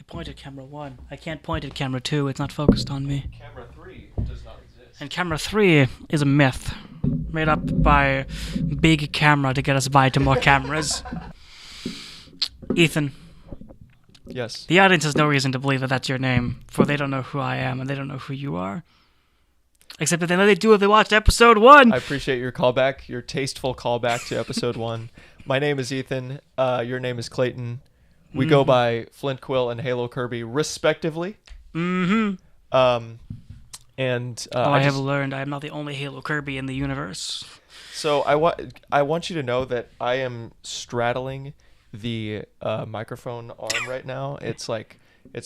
point at camera 1. I can't point at camera 2. It's not focused on me. Camera 3 does not exist. And camera 3 is a myth made up by big camera to get us by to more cameras. Ethan. Yes. The audience has no reason to believe that that's your name, for they don't know who I am and they don't know who you are. Except that they know they do if they watched episode 1. I appreciate your callback, your tasteful callback to episode 1. My name is Ethan. Your name is Clayton. We go by Flintquil and HaloKirby, respectively. Mm-hmm. I have learned I am not the only HaloKirby in the universe. So I want you to know that I am straddling the microphone arm right now. It's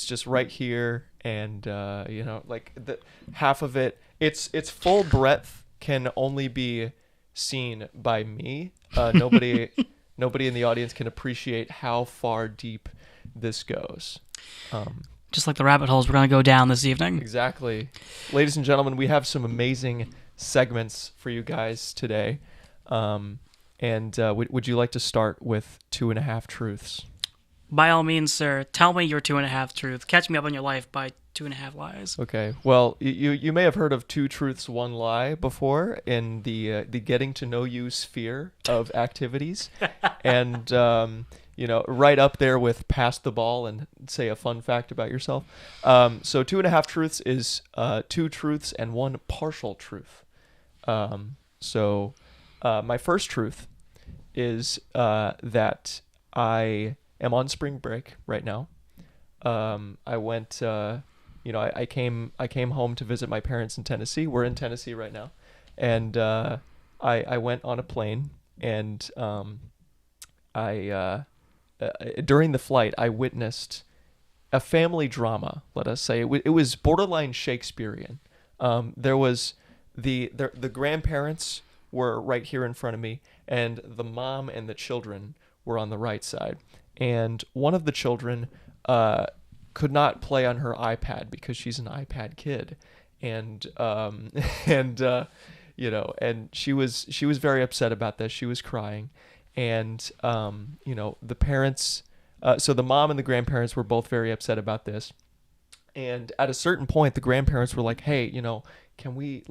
just right here, and like the half of it. Its full breadth can only be seen by me. Nobody in the audience can appreciate how far deep this goes. Just like the rabbit holes we're going to go down this evening. Exactly. Ladies and gentlemen, we have some amazing segments for you guys today. Would you like to start with 2.5 truths? By all means, sir. Tell me your 2.5 truths. Catch me up on your life by 2.5 lies. Okay. Well, you may have heard of 2 truths, 1 lie before in the getting to know you sphere of activities, and right up there with pass the ball and say a fun fact about yourself. So 2.5 truths is 2 truths and 1 partial truth. My first truth is that I am on spring break right now. I went, I came home to visit my parents in Tennessee. We're in Tennessee right now, and I went on a plane, and during the flight I witnessed a family drama. Let us say it was borderline Shakespearean. There was the grandparents were right here in front of me, and the mom and the children were on the right side. And one of the children could not play on her iPad because she's an iPad kid, and she was very upset about this. She was crying, and the parents, so the mom and the grandparents were both very upset about this. And at a certain point, the grandparents were like, "Hey, can we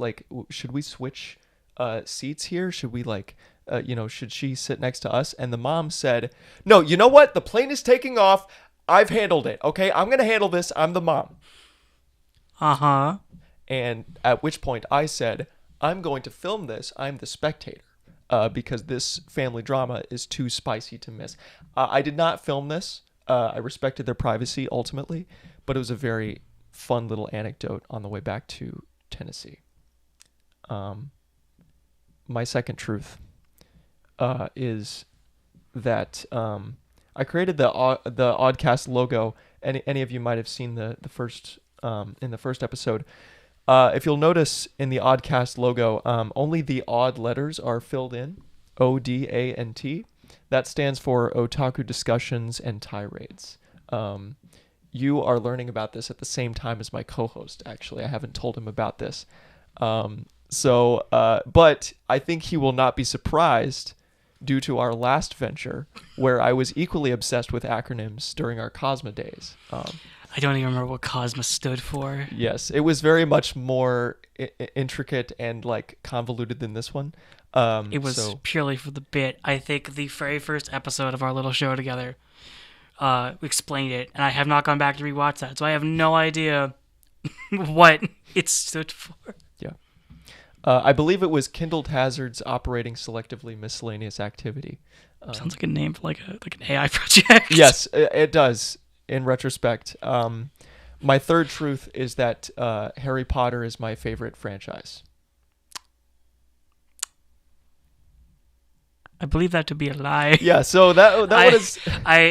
should we switch seats here? Should we should she sit next to us?" And the mom said, "No, you know what? The plane is taking off. I've handled it. Okay, I'm going to handle this. I'm the mom." Uh-huh. And at which point I said, "I'm going to film this. I'm the spectator because this family drama is too spicy to miss." I did not film this. I respected their privacy ultimately, but it was a very fun little anecdote on the way back to Tennessee. My second truth is that I created the OdDcAsT logo. Any of you might have seen the first in the first episode. If you'll notice in the OdDcAsT logo, only the odd letters are filled in. OdDcAsT. That stands for Otaku Discussions and Tirades. You are learning about this at the same time as my co-host. Actually, I haven't told him about this. But I think he will not be surprised due to our last venture where I was equally obsessed with acronyms during our Cosma days. I don't even remember what Cosma stood for. Yes, it was very much more intricate and convoluted than this one. It was purely for the bit. I think the very first episode of our little show together explained it, and I have not gone back to rewatch that, so I have no idea what it stood for. Yeah. I believe it was Kindled Hazards Operating Selectively Miscellaneous Activity. Sounds like a name for like an AI project. Yes, it does, in retrospect. My third truth is that Harry Potter is my favorite franchise. I believe that to be a lie. Yeah, so that one is...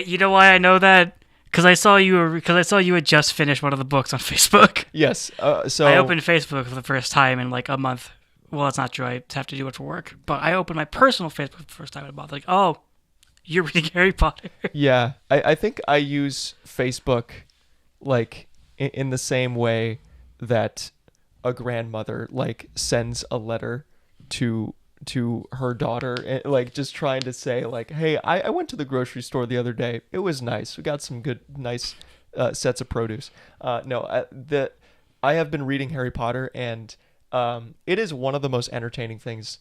You know why I know that? Because I saw you had just finished one of the books on Facebook. Yes. So I opened Facebook for the first time in a month. Well, that's not true. I have to do it for work. But I opened my personal Facebook for the first time in a month. Oh, you're reading Harry Potter. Yeah. I think I use Facebook in the same way that a grandmother sends a letter to her daughter, just trying to say hey, I went to the grocery store the other day. It was nice. We got some good, nice sets of produce. I have been reading Harry Potter, and it is one of the most entertaining things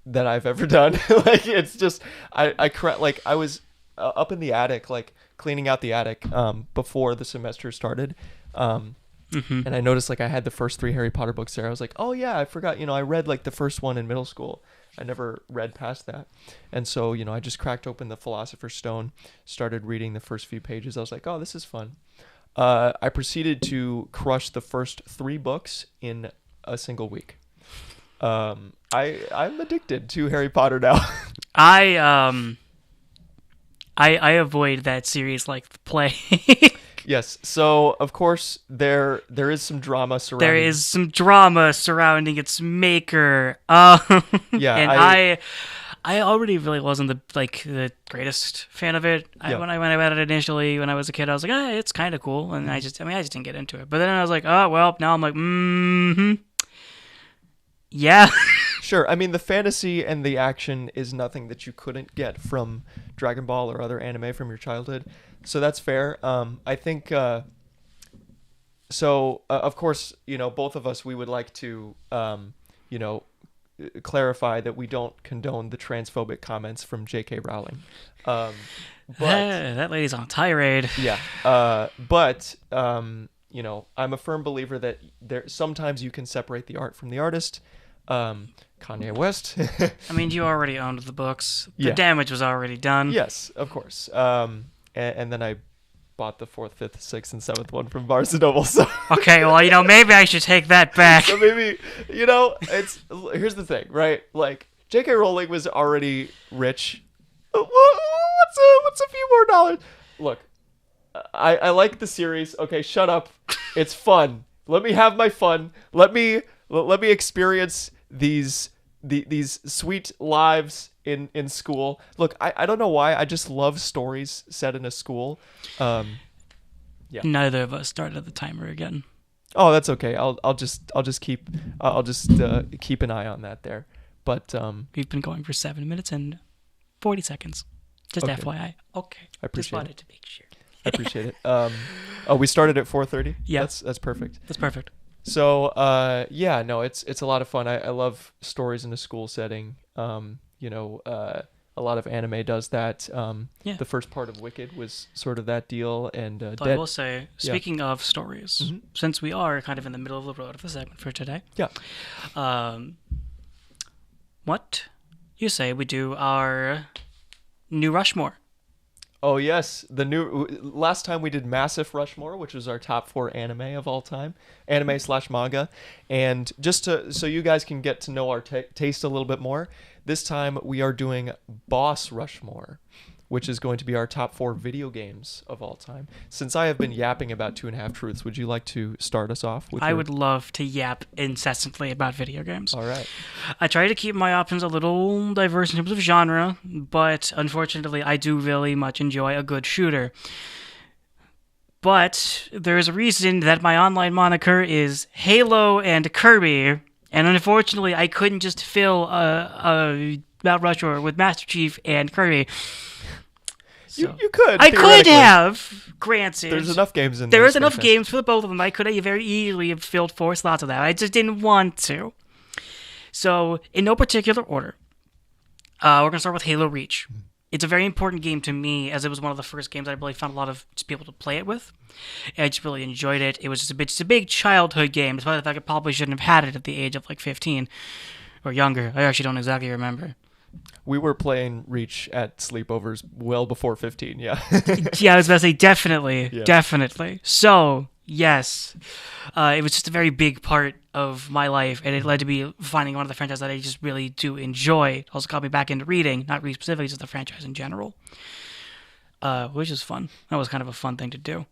that I've ever done. Like, it's just I was up in the attic, like cleaning out the attic before the semester started. And I noticed like I had the first 3 Harry Potter books there. I was like, oh yeah, I forgot, I read like the first one in middle school. I never read past that. And so, I just cracked open the Philosopher's Stone, started reading the first few pages. I was like, oh, this is fun. I proceeded to crush the first 3 books in a single week. I'm addicted to Harry Potter now. I avoid that series like the plague. Yes. So, of course, there is some drama surrounding. There is some drama surrounding its maker. Yeah. And I already really wasn't the greatest fan of it. Yeah. When I went about it initially when I was a kid, I was like, it's kind of cool, and I just didn't get into it. But then I was like, oh well, now I'm like, yeah. Sure. I mean, the fantasy and the action is nothing that you couldn't get from Dragon Ball or other anime from your childhood. So that's fair. I think, of course, both of us, we would like to, clarify that we don't condone the transphobic comments from J.K. Rowling. But that lady's on a tirade. Yeah. But I'm a firm believer that sometimes you can separate the art from the artist. Kanye West. I mean, you already owned the books. The damage was already done. Yes, of course. And then I bought the 4th, 5th, 6th, and 7th one from Barnes & Noble. So okay, well, maybe I should take that back. So maybe, here's the thing, right? Like, J.K. Rowling was already rich. What's a few more dollars? Look, I like the series. Okay, shut up. It's fun. Let me have my fun. Let me experience these sweet lives in school. Look, I don't know why. I just love stories set in a school. Yeah. Neither of us started the timer again. Oh, that's okay. I'll just keep keep an eye on that there. But we've been going for 7 minutes and 40 seconds. Just okay. FYI. Okay. I appreciate just wanted it. To make sure. I appreciate it. We started at 4:30. Yeah. That's perfect. That's perfect. So, it's a lot of fun. I love stories in a school setting. A lot of anime does that. The first part of Wicked was sort of that deal. And I will say, speaking of stories, since we are kind of in the middle of the road of the segment for today, what you say we do our new Rushmore? Oh yes, last time we did Massive Rushmore, which was our top 4 anime of all time, anime/manga, and just so you guys can get to know our taste a little bit more, this time we are doing Boss Rushmore, which is going to be our top 4 video games of all time. Since I have been yapping about 2.5 Truths, would you like to start us off? I would love to yap incessantly about video games. All right. I try to keep my options a little diverse in terms of genre, but unfortunately I do really much enjoy a good shooter. But there's a reason that my online moniker is Halo and Kirby, and unfortunately I couldn't just fill Mount Rushmore with Master Chief and Kirby. So, you could. I could have, granted. There's enough games in there. There is enough games for the both of them. I could have very easily have filled 4 slots of that. I just didn't want to. So, in no particular order, we're going to start with Halo Reach. It's a very important game to me, as it was one of the first games I really found a lot of people to play it with. I just really enjoyed it. It was just a big childhood game, despite the fact I probably shouldn't have had it at the age of 15 or younger. I actually don't exactly remember. We were playing Reach at sleepovers well before 15, yeah. Yeah, I was about to say, definitely. So, yes, it was just a very big part of my life, and it led to me finding one of the franchises that I just really do enjoy. It also got me back into reading, not read specifically, just the franchise in general, which is fun. That was kind of a fun thing to do.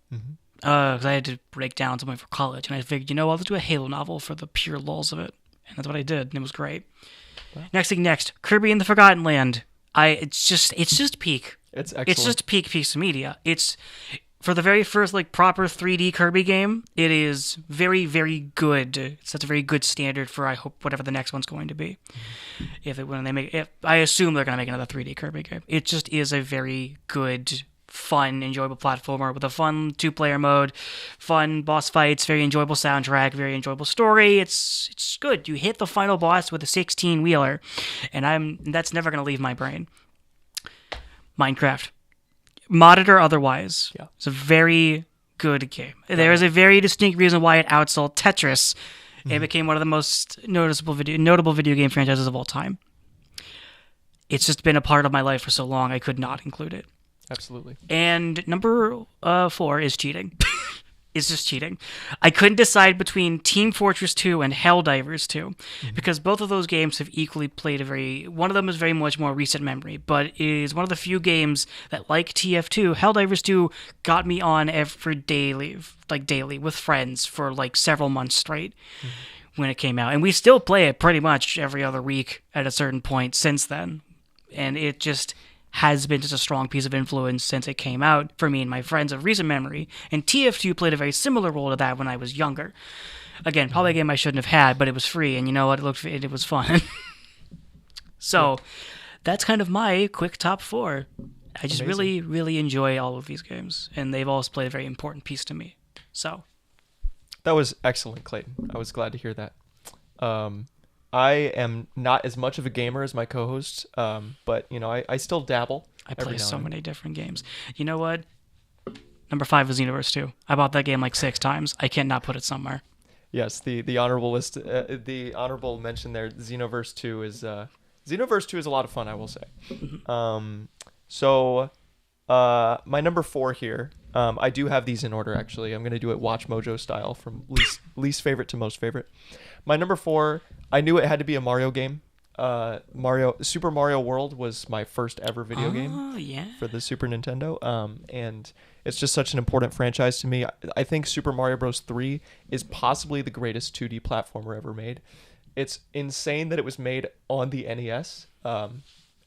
Because I had to break down something for college, and I figured, I'll just do a Halo novel for the pure lulz of it. And that's what I did, and it was great. Wow. Next, Kirby in the Forgotten Land. It's just peak. It's excellent. It's just a peak piece of media. It's, for the very first proper 3D Kirby game, it is very, very good. It sets a very good standard for, I hope, whatever the next one's going to be. I assume they're going to make another 3D Kirby game. It just is a very good fun, enjoyable platformer with a fun 2-player mode, fun boss fights, very enjoyable soundtrack, very enjoyable story. It's good. You hit the final boss with a 16-wheeler, and that's never gonna leave my brain. Minecraft, modded or otherwise, it's a very good game. There is a very distinct reason why it outsold Tetris. It became one of the most notable video game franchises of all time. It's just been a part of my life for so long, I could not include it. Absolutely. And number 4 is cheating. It's just cheating. I couldn't decide between Team Fortress 2 and Helldivers 2, because both of those games have equally played one of them is very much more recent memory, but it is one of the few games that, like TF2, Helldivers 2 got me on every daily with friends for like several months straight when it came out. And we still play it pretty much every other week at a certain point since then. And it just has been just a strong piece of influence since it came out for me and my friends of recent memory. And TF2 played a very similar role to that when I was younger. Again, probably a game I shouldn't have had, but it was free, and you know what? It was fun. So that's kind of my quick top 4. I just really, really enjoy all of these games, and they've always played a very important piece to me. So that was excellent, Clayton. I was glad to hear that. I am not as much of a gamer as my co-host, but you know, I still dabble. I play so many different games. You know what? Number 5 is Xenoverse 2. I bought that game like 6 times. I can't not put it somewhere. Yes, the honorable list, the honorable mention there. Xenoverse 2 is a lot of fun, I will say. So my number 4 here. I do have these in order, actually. I'm going to do it Watch Mojo style from least favorite to most favorite. My number 4, I knew it had to be a Mario game. Super Mario World was my first ever video game for the Super Nintendo. And it's just such an important franchise to me. I think Super Mario Bros. 3 is possibly the greatest 2D platformer ever made. It's insane that it was made on the NES.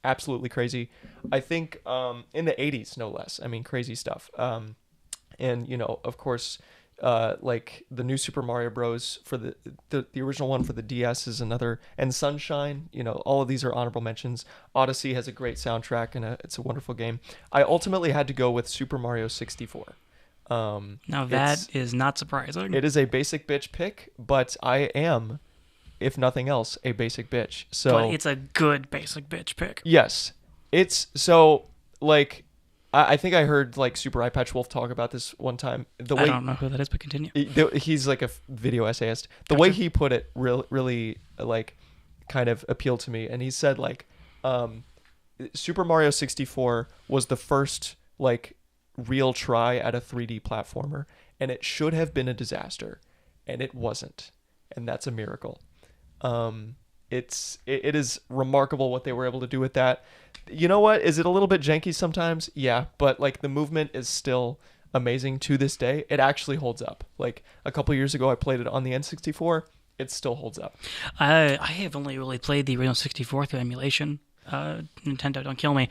Absolutely crazy. I think in the 80s, no less. I mean, crazy stuff. And, you know, of course, like the new Super Mario Bros. For the original one for the DS is another, and Sunshine, you know, all of these are honorable mentions. Odyssey has a great soundtrack, and it's a wonderful game. I ultimately had to go with Super Mario 64. Now that is not surprising. It is a basic bitch pick, but I am, if nothing else, a basic bitch. So, but it's a good basic bitch pick. Yes. It's so, like, I think I heard like Super Eye Patch Wolf talk about this one time. I don't know who that is, but continue. He's like a video essayist. The way he put it really like kind of appealed to me. And he said like Super Mario 64 was the first like real try at a 3D platformer, and it should have been a disaster, and it wasn't. And that's a miracle. It is remarkable what they were able to do with that. You know what? Is it a little bit janky sometimes? Yeah, but like the movement is still amazing to this day. It actually holds up. Like a couple years ago, I played it on the N64. It still holds up. I have only really played the original 64 through emulation. Nintendo, don't kill me.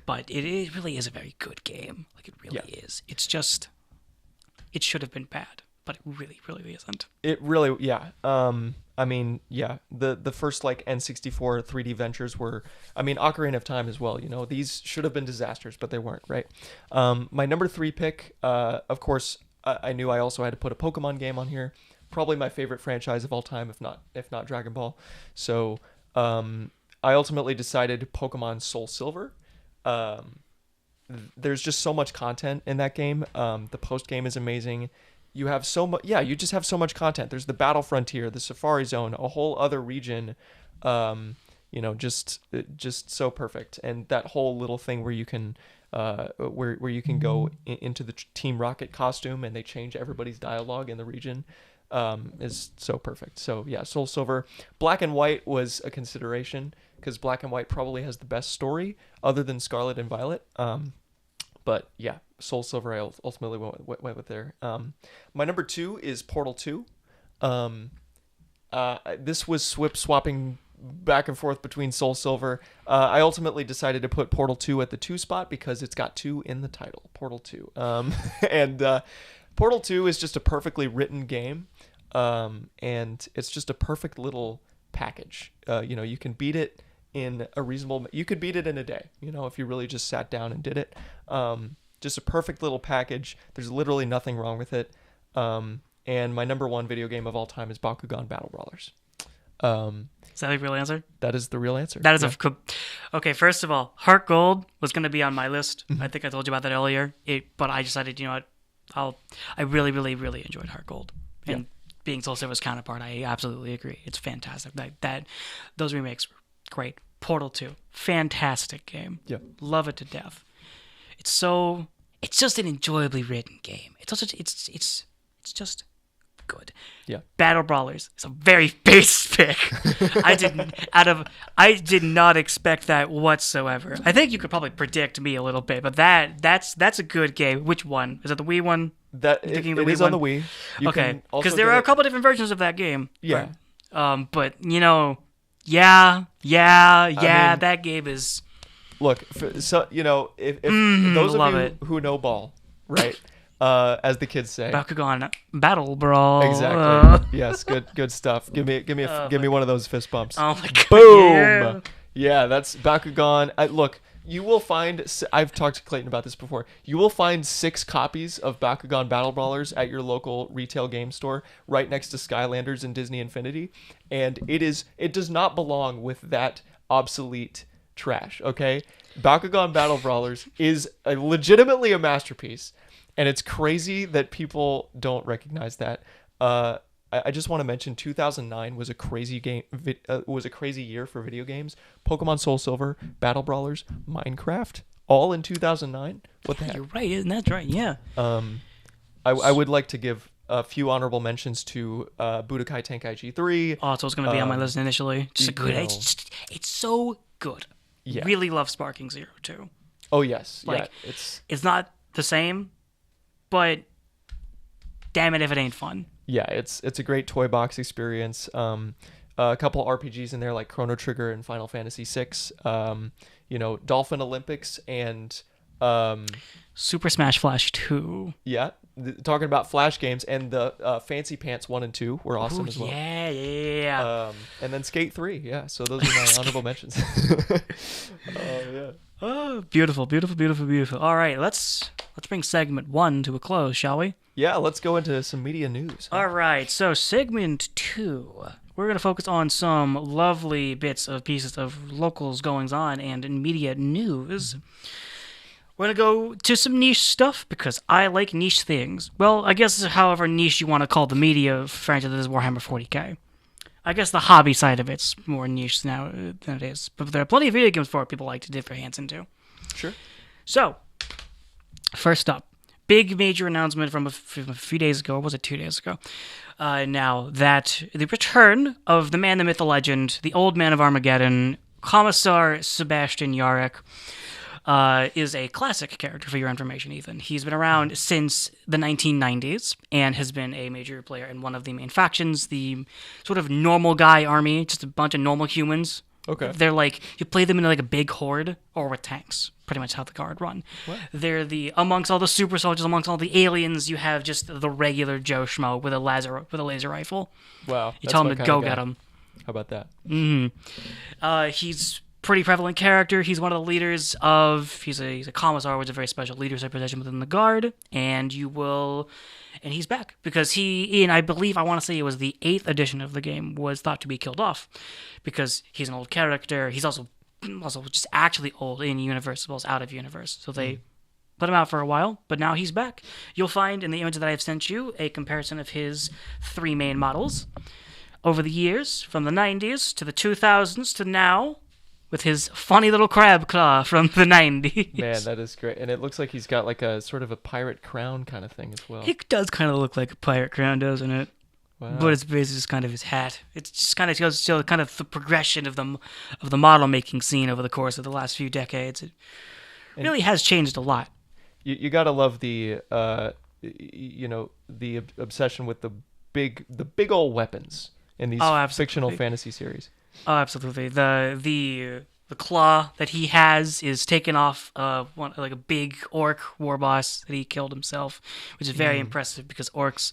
But it really is a very good game. Like it really is. It's just, it should have been bad, but it really, really isn't. It really, yeah. I mean, yeah, the first like N64 3D ventures were, I mean, Ocarina of Time as well, you know, these should have been disasters, but they weren't, right? My number 3 pick, of course, I knew I also had to put a Pokemon game on here. Probably my favorite franchise of all time, if not Dragon Ball. So, I ultimately decided Pokemon Soul Silver. There's just so much content in that game. The post game is amazing. You have so much, you just have so much content. There's the Battle Frontier, the Safari Zone, a whole other region, you know, just so perfect. And that whole little thing where you can, where you can go into the Team Rocket costume and they change everybody's dialogue in the region, is so perfect. So yeah, Soul Silver. Black and White was a consideration because Black and White probably has the best story other than Scarlet and Violet. But yeah, Soul Silver I ultimately went with there. My number 2 is Portal 2. This was swapping back and forth between Soul Silver. I ultimately decided to put Portal 2 at the 2 spot because it's got 2 in the title, Portal 2. And Portal 2 is just a perfectly written game, and it's just a perfect little package. You know, you can beat it in a reasonable. You could beat it in a day, if you really just sat down and did it. Just a perfect little package. There's literally nothing wrong with it. And my number one video game of all time is Bakugan Battle Brawlers. Is that the real answer? That is the real answer. That is okay. First of all, Heart Gold was going to be on my list. I think I told you about that earlier. But I decided, what, I really, really, really enjoyed Heart Gold. And being Soul Silver's counterpart, I absolutely agree. It's fantastic. Those remakes were great. Portal 2, fantastic game. Yeah, love it to death. It's just an enjoyably written game. It's just good. Yeah. Battle Brawlers is a very base pick. I did not expect that whatsoever. I think you could probably predict me a little bit, but that's a good game. Which one? Is it the Wii one? It is on the Wii. Okay, because there are a couple different versions of that game. Yeah. Right? But that game is. Look, if those of you who know ball, right? As the kids say, Bakugan Battle Brawl. Exactly. Yes, good stuff. Give me one of those fist bumps. Oh my god! Boom. Yeah, that's Bakugan. Look, you will find. I've talked to Clayton about this before. You will find 6 copies of Bakugan Battle Brawlers at your local retail game store, right next to Skylanders and Disney Infinity, and it does not belong with that obsolete trash. Okay, Bakugan Battle Brawlers is legitimately a masterpiece. And it's crazy that people don't recognize that. I just want to mention 2009 was a crazy year for video games. Pokemon Soul Silver, Battle Brawlers, Minecraft, all in 2009. What the heck? You're right, isn't that right? Yeah. I would like to give a few honorable mentions to Budokai Tenkaichi 3. Oh, so it's going to be on my list initially. It's so good. Yeah. Really love Sparking Zero too. Oh yes, it's not the same. But damn it if it ain't fun. Yeah, it's a great toy box experience. A couple RPGs in there like Chrono Trigger and Final Fantasy VI. Dolphin Olympics and Super Smash Flash 2. Yeah, talking about Flash games, and the Fancy Pants 1 and 2 were awesome as well. Yeah. And then Skate 3. Yeah, so those are my honorable mentions. Yeah. Oh, beautiful, beautiful, beautiful, beautiful. All right, let's bring segment 1 to a close, shall we? Yeah, let's go into some media news. All right, so segment 2, we're going to focus on some lovely pieces of locals goings on and in media news. We're going to go to some niche stuff because I like niche things. Well, I guess however niche you want to call the media franchise is Warhammer 40k. I guess the hobby side of it's more niche now than it is. But there are plenty of video games for it people like to dip their hands into. Sure. So, first up, big major announcement from a few days ago, or was it 2 days ago? Now, that the return of the man, the myth, the legend, the old man of Armageddon, Commissar Sebastian Yarrick, is a classic character for your information, Ethan. He's been around since the 1990s and has been a major player in one of the main factions, the sort of normal guy army, just a bunch of normal humans. Okay. They're like, you play them in like a big horde or with tanks, pretty much how the guard run. What? They're amongst all the super soldiers, amongst all the aliens, you have just the regular Joe Schmo with a laser rifle. Wow. You tell him to go get him. How about that? Mm-hmm. He's pretty prevalent character. He's one of the leaders of. He's a commissar, which is a very special leadership position within the guard, and he's back because I believe I want to say it was the 8th edition of the game was thought to be killed off because he's an old character. He's also just actually old in universe as well as out of universe. So they put him out for a while, but now he's back. You'll find in the image that I've sent you a comparison of his 3 main models over the years from the 90s to the 2000s to now. With his funny little crab claw from the 90s. Man, that is great. And it looks like he's got like a sort of a pirate crown kind of thing as well. It does kind of look like a pirate crown, doesn't it? Wow. But it's basically just kind of his hat. It just kind of goes to show kind of the progression of the model making scene over the course of the last few decades. It really has changed a lot. You gotta love the the obsession with the big old weapons in these fictional fantasy series. Oh, absolutely. The claw that he has is taken off like a big orc war boss that he killed himself, which is very impressive because orcs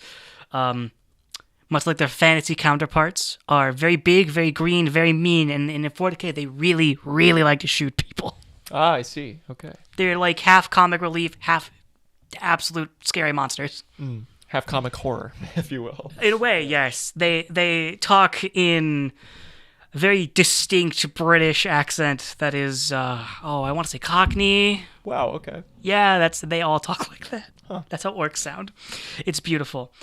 much like their fantasy counterparts, are very big, very green, very mean, and in 40K, they really, really like to shoot people. Ah, I see. Okay. They're like half comic relief, half absolute scary monsters. Half comic horror, if you will. In a way, yes. They talk in a very distinct British accent that is, I want to say Cockney. Wow, okay. Yeah, they all talk like that. Huh. That's how orcs sound. It's beautiful.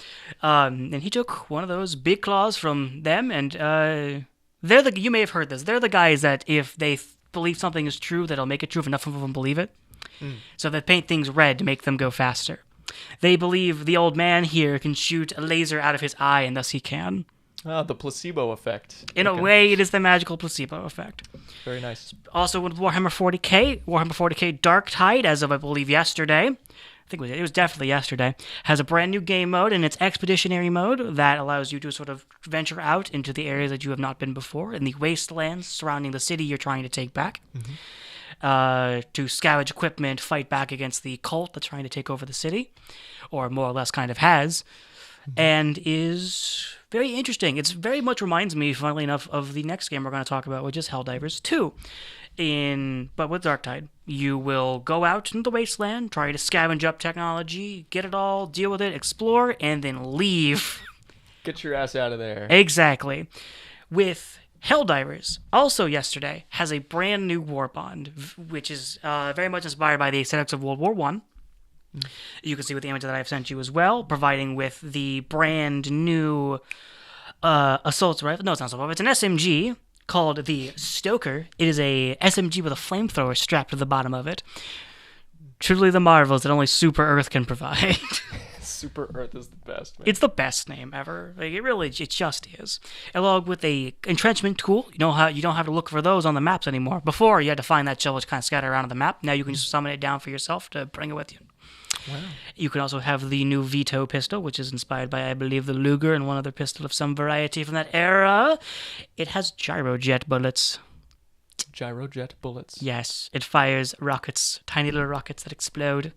And he took one of those big claws from them, and you may have heard this. They're the guys that if they believe something is true, that'll make it true if enough of them believe it. So they paint things red to make them go faster. They believe the old man here can shoot a laser out of his eye, and thus he can. Ah, the placebo effect. In a way, it is the magical placebo effect. Very nice. Also with Warhammer 40K Dark Tide, as of I believe yesterday, I think it was definitely yesterday, has a brand new game mode, and it's Expeditionary mode that allows you to sort of venture out into the areas that you have not been before, in the wastelands surrounding the city you're trying to take back, to scavenge equipment, fight back against the cult that's trying to take over the city, or more or less kind of has, and is very interesting. It very much reminds me, funnily enough, of the next game we're going to talk about, which is Helldivers 2. But with Darktide, you will go out into the wasteland, try to scavenge up technology, get it all, deal with it, explore, and then leave. Get your ass out of there. Exactly. With Helldivers, also yesterday, has a brand new war bond, which is very much inspired by the aesthetics of World War I. You can see with the image that I've sent you as well, providing with the brand new assault rifle. No, it's not assault rifle. It's an SMG called the Stoker. It is a SMG with a flamethrower strapped to the bottom of it. Truly the marvels that only Super Earth can provide. Super Earth is the best, man. It's the best name ever. Like, it just is. Along with a entrenchment tool. You don't have to look for those on the maps anymore. Before, you had to find that shell which kind of scattered around on the map. Now you can just summon it down for yourself to bring it with you. Wow. You can also have the new Veto pistol, which is inspired by, I believe, the Luger and one other pistol of some variety from that era. It has gyrojet bullets. Gyrojet bullets. Yes, it fires rockets, tiny little rockets that explode.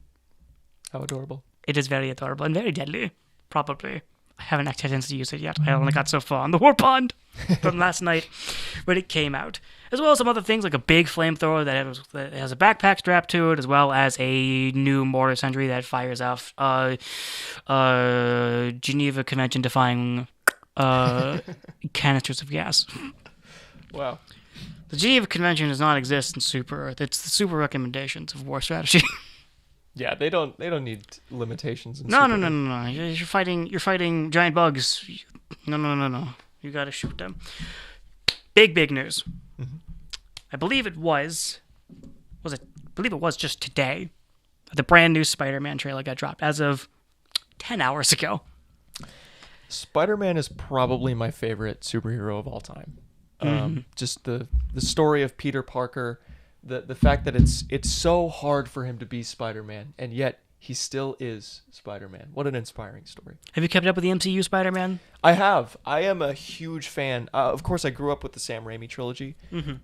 How adorable. It is very adorable and very deadly, probably. I haven't actually had a chance to use it yet. I only got so far on the war pond from last night when it came out. As well as some other things like a big flamethrower that has a backpack strapped to it, as well as a new mortar sentry that fires off Geneva Convention defying canisters of gas. Wow. The Geneva Convention does not exist in Super Earth. It's the super recommendations of war strategy. Yeah, they don't need limitations. In No. You're fighting giant bugs. No. You gotta shoot them. Big news. Mm-hmm. I believe it was just today. The brand new Spider-Man trailer got dropped as of 10 hours ago. Spider-Man is probably my favorite superhero of all time. Just the story of Peter Parker. The fact that it's so hard for him to be Spider-Man, and yet he still is Spider-Man. What an inspiring story. Have you kept up with the MCU Spider-Man? I have. I am a huge fan. Of course, I grew up with the Sam Raimi trilogy,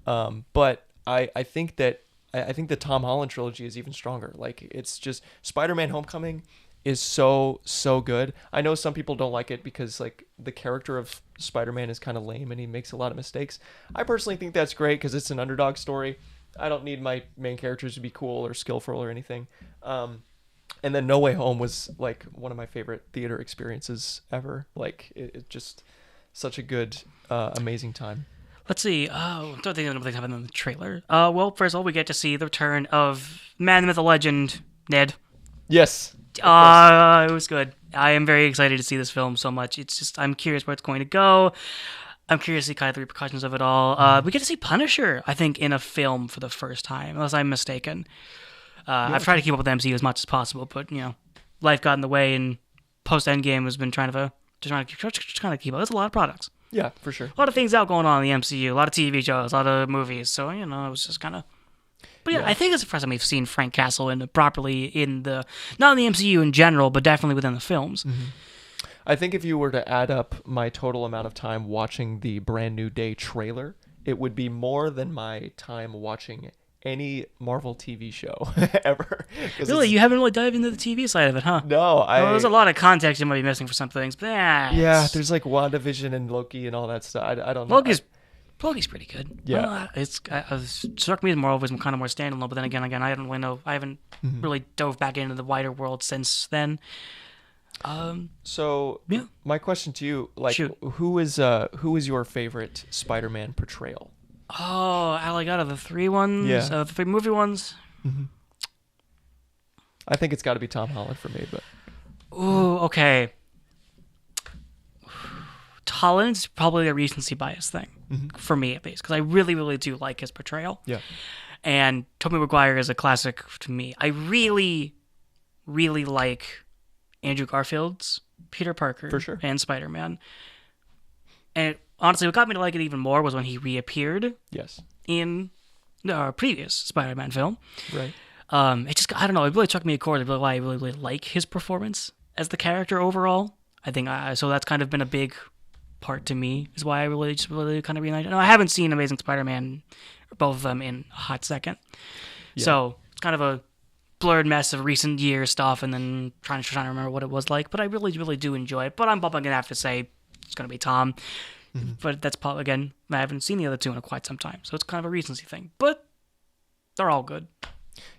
but I think that the Tom Holland trilogy is even stronger. Like, it's just Spider-Man: Homecoming is so good. I know some people don't like it because like the character of Spider-Man is kind of lame and he makes a lot of mistakes. I personally think that's great because it's an underdog story. I don't need my main characters to be cool or skillful or anything. And then No Way Home was like one of my favorite theater experiences ever. Like it just such a good, amazing time. Let's see. I'm trying to think of something happened in the trailer. Well, first of all, we get to see the return of man, the myth, the legend, Ned. Yes. It was good. I am very excited to see this film so much. It's just I'm curious where it's going to go. I'm curious to see kind of the repercussions of it all. We get to see Punisher, I think, in a film for the first time, unless I'm mistaken. I've tried to keep up with the MCU as much as possible, but life got in the way, and post Endgame has been trying to keep up. There's a lot of products. Yeah, for sure. A lot of things out going on in the MCU, a lot of TV shows, a lot of movies. So it was just kind of. But yeah, I think it's the first time we've seen Frank Castle properly not in the MCU in general, but definitely within the films. Mm-hmm. I think if you were to add up my total amount of time watching the Brand New Day trailer, it would be more than my time watching any Marvel TV show ever. Really, you haven't really dived into the TV side of it, huh? No, there's a lot of context you might be missing for some things, but yeah, there's like WandaVision and Loki and all that stuff. I don't know. Loki's pretty good. Yeah, it's struck me as more always kind of more standalone, but then again, I don't really know. I haven't really dove back into the wider world since then. So yeah. My question to you, like, Shoot. who is your favorite Spider-Man portrayal? Oh, out of the three ones, the three movie ones. Mm-hmm. I think it's got to be Tom Holland for me, but. Ooh, okay. Holland's probably a recency bias thing for me, at least, because I really, really do like his portrayal. Yeah. And Tobey Maguire is a classic to me. I really, really like Andrew Garfield's Peter Parker for sure. And Spider-Man. And honestly, what got me to like it even more was when he reappeared. Yes. In the previous Spider-Man film. Right. It just, I don't know, it really struck me a chord. I really, really like his performance as the character overall. I think, so that's kind of been a big part to me, is why I really kind of realized. No, I haven't seen Amazing Spider-Man, both of them, in a hot second. Yeah. So it's kind of a blurred mess of recent year stuff, and then trying to remember what it was like. But I really, really do enjoy it. But I'm probably going to have to say it's going to be Tom. Mm-hmm. But that's probably, again, I haven't seen the other two in quite some time. So it's kind of a recency thing. But they're all good.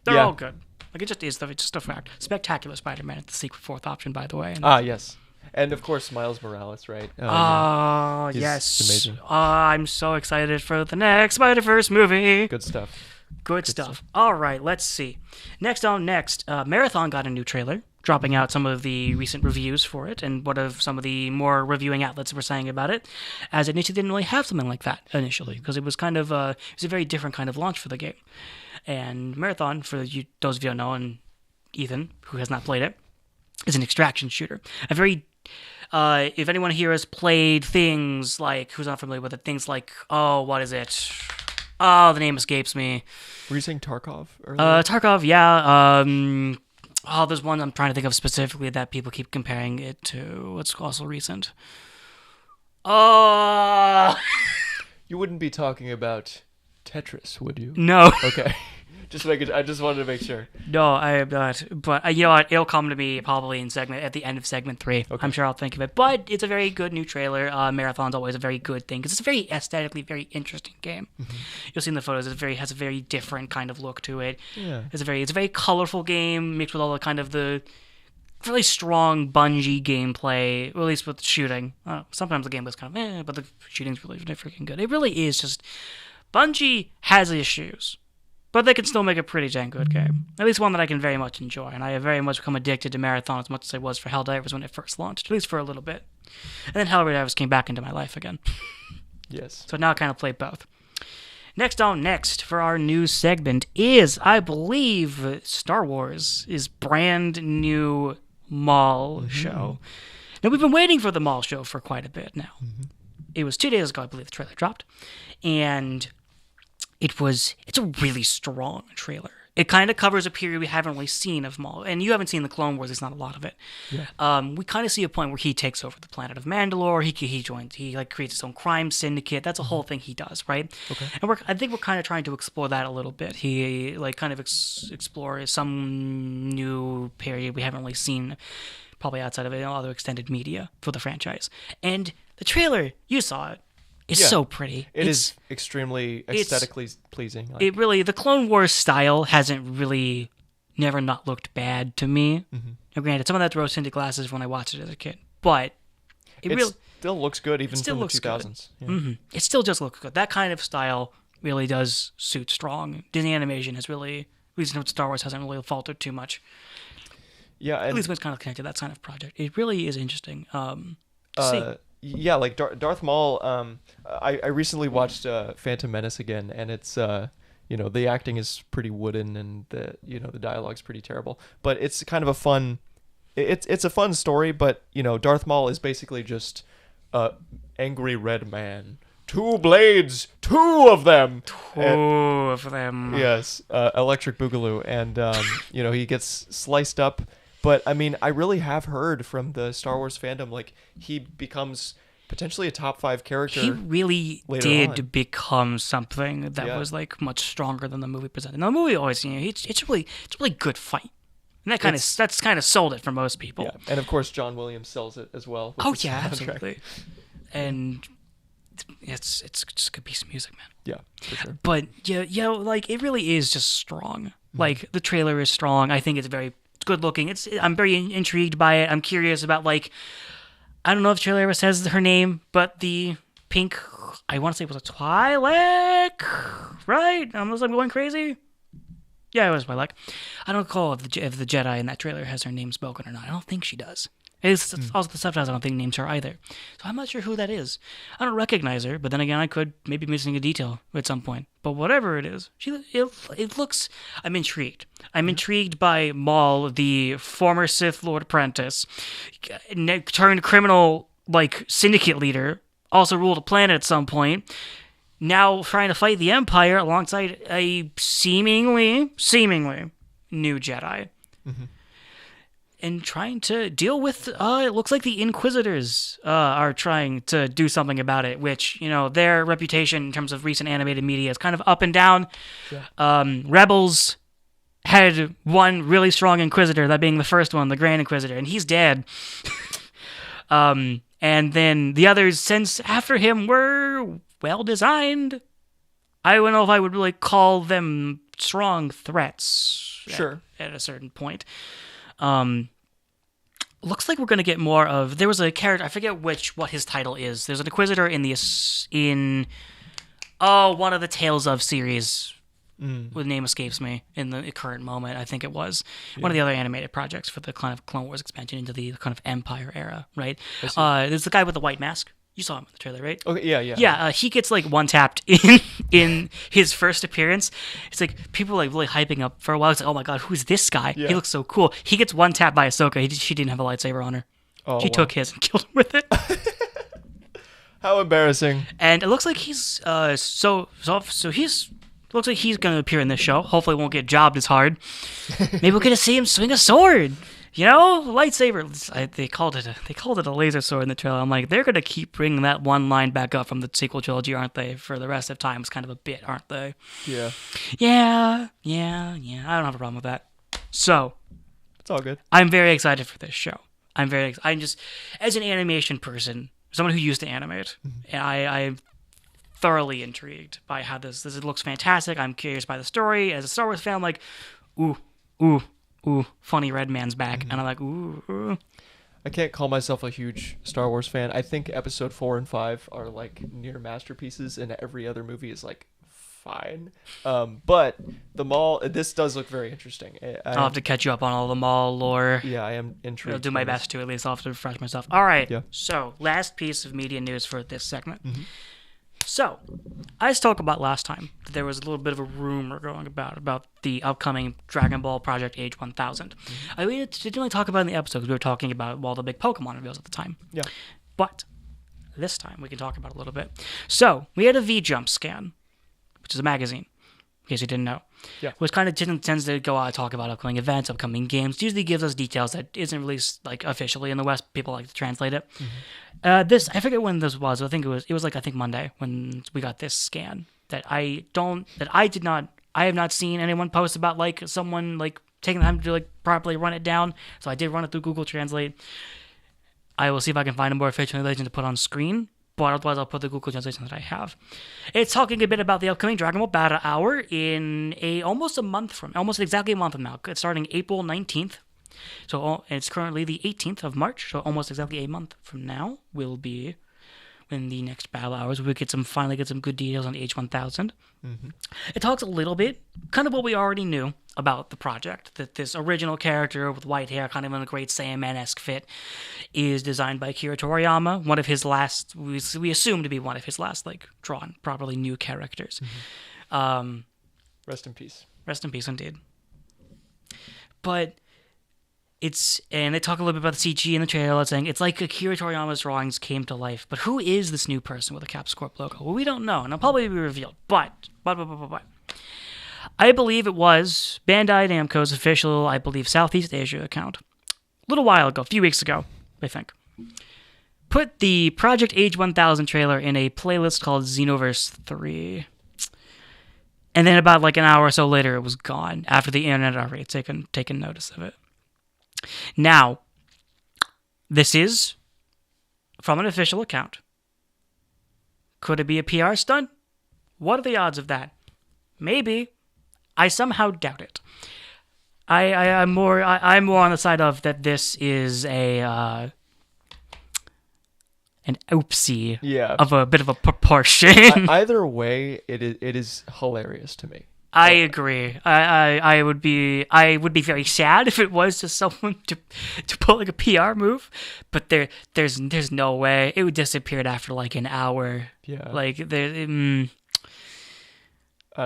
They're all good. Like, it just is. It's just a fact. Spectacular Spider-Man at the secret fourth option, by the way. Yes. And, of course, Miles Morales, right? Yes. Amazing. I'm so excited for the next Spider-Verse movie. Good stuff. Good stuff. All right, let's see. Next, Marathon got a new trailer, dropping out some of the recent reviews for it and what of some of the more reviewing outlets were saying about it, as it initially didn't really have something like that initially, because it was kind of it was a very different kind of launch for the game. And Marathon, for those of you who don't know, and Ethan, who has not played it, is an extraction shooter. A very if anyone here has played things like, who's not familiar with it, things like, what is it? Oh, the name escapes me. Were you saying Tarkov earlier? Tarkov, yeah. There's one I'm trying to think of specifically that people keep comparing it to. What's also recent? You wouldn't be talking about Tetris, would you? No. Okay. I just wanted to make sure. No, I am not. But you know what? It'll come to me probably at the end of segment 3. Okay. I'm sure I'll think of it. But it's a very good new trailer. Marathon's always a very good thing because it's a very aesthetically very interesting game. Mm-hmm. You'll see in the photos, it has a very different kind of look to it. Yeah. It's a very colorful game mixed with all the kind of the really strong Bungie gameplay, or at least with shooting. Sometimes the gameplay's kind of but the shooting's really freaking good. It really is just, Bungie has issues, but they can still make a pretty dang good game. At least one that I can very much enjoy. And I have very much become addicted to Marathon as much as I was for Helldivers when it first launched, at least for a little bit. And then Helldivers came back into my life again. Yes. So now I kind of play both. Next for our news segment is, I believe, Star Wars' brand new mall show. Now, we've been waiting for the mall show for quite a bit now. Mm-hmm. It was 2 days ago, I believe, the trailer dropped. And it's a really strong trailer. It kind of covers a period we haven't really seen of Maul. And you haven't seen the Clone Wars, there's not a lot of it. Yeah. We kind of see a point where he takes over the planet of Mandalore. He creates his own crime syndicate. That's a whole thing he does, right? Okay. And I think we're kind of trying to explore that a little bit. He explore some new period we haven't really seen, probably outside of other extended media for the franchise. And the trailer, you saw it. It's so pretty. It's extremely aesthetically pleasing. The Clone Wars style hasn't really never not looked bad to me. Mm-hmm. Now, granted, some of that's rose-tinted glasses when I watched it as a kid, but it still looks good even from the 2000s. Yeah. Mm-hmm. It still just looks good. That kind of style really does suit strong. Disney Animation has really, at least with Star Wars, hasn't really faltered too much. Yeah, at least when it's kind of connected to that kind of project. It really is interesting to see. Yeah, like Darth Maul. I recently watched Phantom Menace again, and it's the acting is pretty wooden, and the dialogue's pretty terrible. But it's kind of a fun. It's a fun story, but Darth Maul is basically just angry red man. 2 blades, 2 of them. Yes, Electric Boogaloo, and he gets sliced up. But I mean, I really have heard from the Star Wars fandom, like, he becomes potentially a top 5 character. He really did become something that was like much stronger than the movie presented. And the movie always, it's a really good fight. And that's kind of sold it for most people. Yeah. And of course, John Williams sells it as well. Oh yeah, absolutely. And it's just a good piece of music, man. Yeah, for sure. But like it really is just strong. Mm-hmm. Like the trailer is strong. I think it's very good looking. I'm very intrigued by it. I'm curious about like, I don't know if the trailer ever says her name, but the pink, I want to say it was a Twi'lek, right? Unless I'm going crazy. Yeah, it was Twi'lek. I don't recall if the Jedi in that trailer has her name spoken or not. I don't think she does. It's also the subtitles I don't think names her either. So I'm not sure who that is. I don't recognize her, but then again, I could maybe be missing a detail at some point. But whatever it is, it looks... I'm intrigued. I'm intrigued by Maul, the former Sith Lord apprentice, turned criminal, like, syndicate leader, also ruled a planet at some point, now trying to fight the Empire alongside a seemingly new Jedi. Mm-hmm. And trying to deal with, it looks like the Inquisitors are trying to do something about it, which, their reputation in terms of recent animated media is kind of up and down. Yeah. Rebels had one really strong Inquisitor, that being the first one, the Grand Inquisitor, and he's dead. And then the others since after him were well-designed. I don't know if I would really call them strong threats at a certain point. Looks like we're going to get more of... There was a character... I forget what his title is. There's an Inquisitor in one of the Tales of series. The name escapes me in the current moment. I think it was one of the other animated projects for the kind of Clone Wars expansion into the kind of Empire era, right? There's the guy with the white mask. You saw him in the trailer, right? Okay, yeah. Yeah, he gets like one-tapped in his first appearance. It's like people are like really hyping up for a while. It's like, oh my god, who's this guy? Yeah. He looks so cool. He gets one-tapped by Ahsoka. She didn't have a lightsaber on her. She took his and killed him with it. How embarrassing! And it looks like he's looks like he's going to appear in this show. Hopefully, won't get jobbed as hard. Maybe we'll get to see him swing a sword. Lightsaber. They called it a laser sword in the trailer. I'm like, they're gonna keep bringing that one line back up from the sequel trilogy, aren't they? For the rest of time, it's kind of a bit, aren't they? Yeah. Yeah. I don't have a problem with that. So, it's all good. I'm very excited for this show. I'm just, as an animation person, someone who used to animate, and I'm thoroughly intrigued by how this looks fantastic. I'm curious by the story. As a Star Wars fan, I'm like, ooh, funny red man's back. And I'm like, ooh. I can't call myself a huge Star Wars fan. I think episode 4 and 5 are like near masterpieces, and every other movie is like fine. But the Maul, this does look very interesting. I'll have to catch you up on all the Maul lore. Yeah, I am intrigued. I'll do my best to, at least. I'll have to refresh myself. All right. Yeah. So, last piece of media news for this segment. So, I talked about last time that there was a little bit of a rumor going about the upcoming Dragon Ball Project Age 1000. I didn't really talk about it in the episode because we were talking about all the big Pokemon reveals at the time. Yeah. But this time we can talk about it a little bit. So, we had a V-Jump scan, which is a magazine, in case you didn't know. Yeah. Which kind of tends to go out and talk about upcoming events, upcoming games. It usually gives us details that isn't released like officially in the West. People like to translate it. This, I forget when this was. I think it was Monday when we got this scan I have not seen anyone post about like someone like taking the time to like properly run it down. So I did run it through Google Translate. I will see if I can find a more official translation to put on screen. But otherwise, I'll put the Google translation that I have. It's talking a bit about the upcoming Dragon Ball Battle Hour in almost exactly a month from now. It's starting April 19th. So it's currently the 18th of March. So almost exactly a month from now will be when the next Battle Hours. We finally get some good details on Age 1000. It talks a little bit, kind of what we already knew about the project, that this original character with white hair, kind of in a great Saiyaman-esque fit, is designed by Akira Toriyama, one of his last, we assume to be one of his last, like, drawn, properly new characters. Rest in peace. Rest in peace, indeed. But and they talk a little bit about the CG in the trailer, saying it's like Akira Toriyama's drawings came to life. But who is this new person with a Caps Corp logo? Well, we don't know, and it'll probably be revealed. But. I believe it was Bandai Namco's official, Southeast Asia account. A little while ago, a few weeks ago, I think. put the Project Age 1000 trailer in a playlist called Xenoverse 3. And then about like an hour or so later, it was gone after the internet had already taken notice of it. Now, this is from an official account. Could it be a PR stunt? What are the odds of that? Maybe. I somehow doubt it. I'm more on the side of that this is an oopsie of a bit of a proportion. Either way, it is hilarious to me. I agree. I would be very sad if it was just someone to pull like a PR move, but there's no way it would disappear after like an hour. Yeah. Like I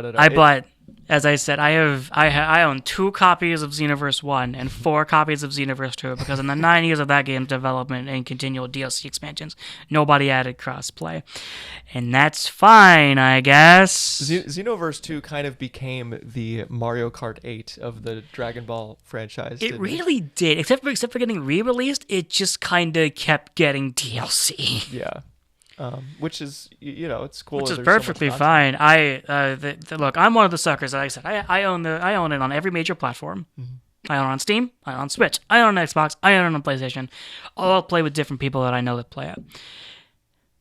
don't know. But as I said, I own 2 copies of Xenoverse 1 and 4 copies of Xenoverse 2 because in the 9 years of that game's development and continual DLC expansions, nobody added crossplay. And that's fine, I guess. Xenoverse 2 kind of became the Mario Kart 8 of the Dragon Ball franchise. It really did. Except for getting re-released, it just kind of kept getting DLC. Yeah. Which is, it's cool. Which is perfectly fine. Look, I'm one of the suckers. Like I said, I own it on every major platform. Mm-hmm. I own it on Steam. I own it on Switch. I own it on Xbox. I own it on PlayStation. I'll play with different people that I know that play it. And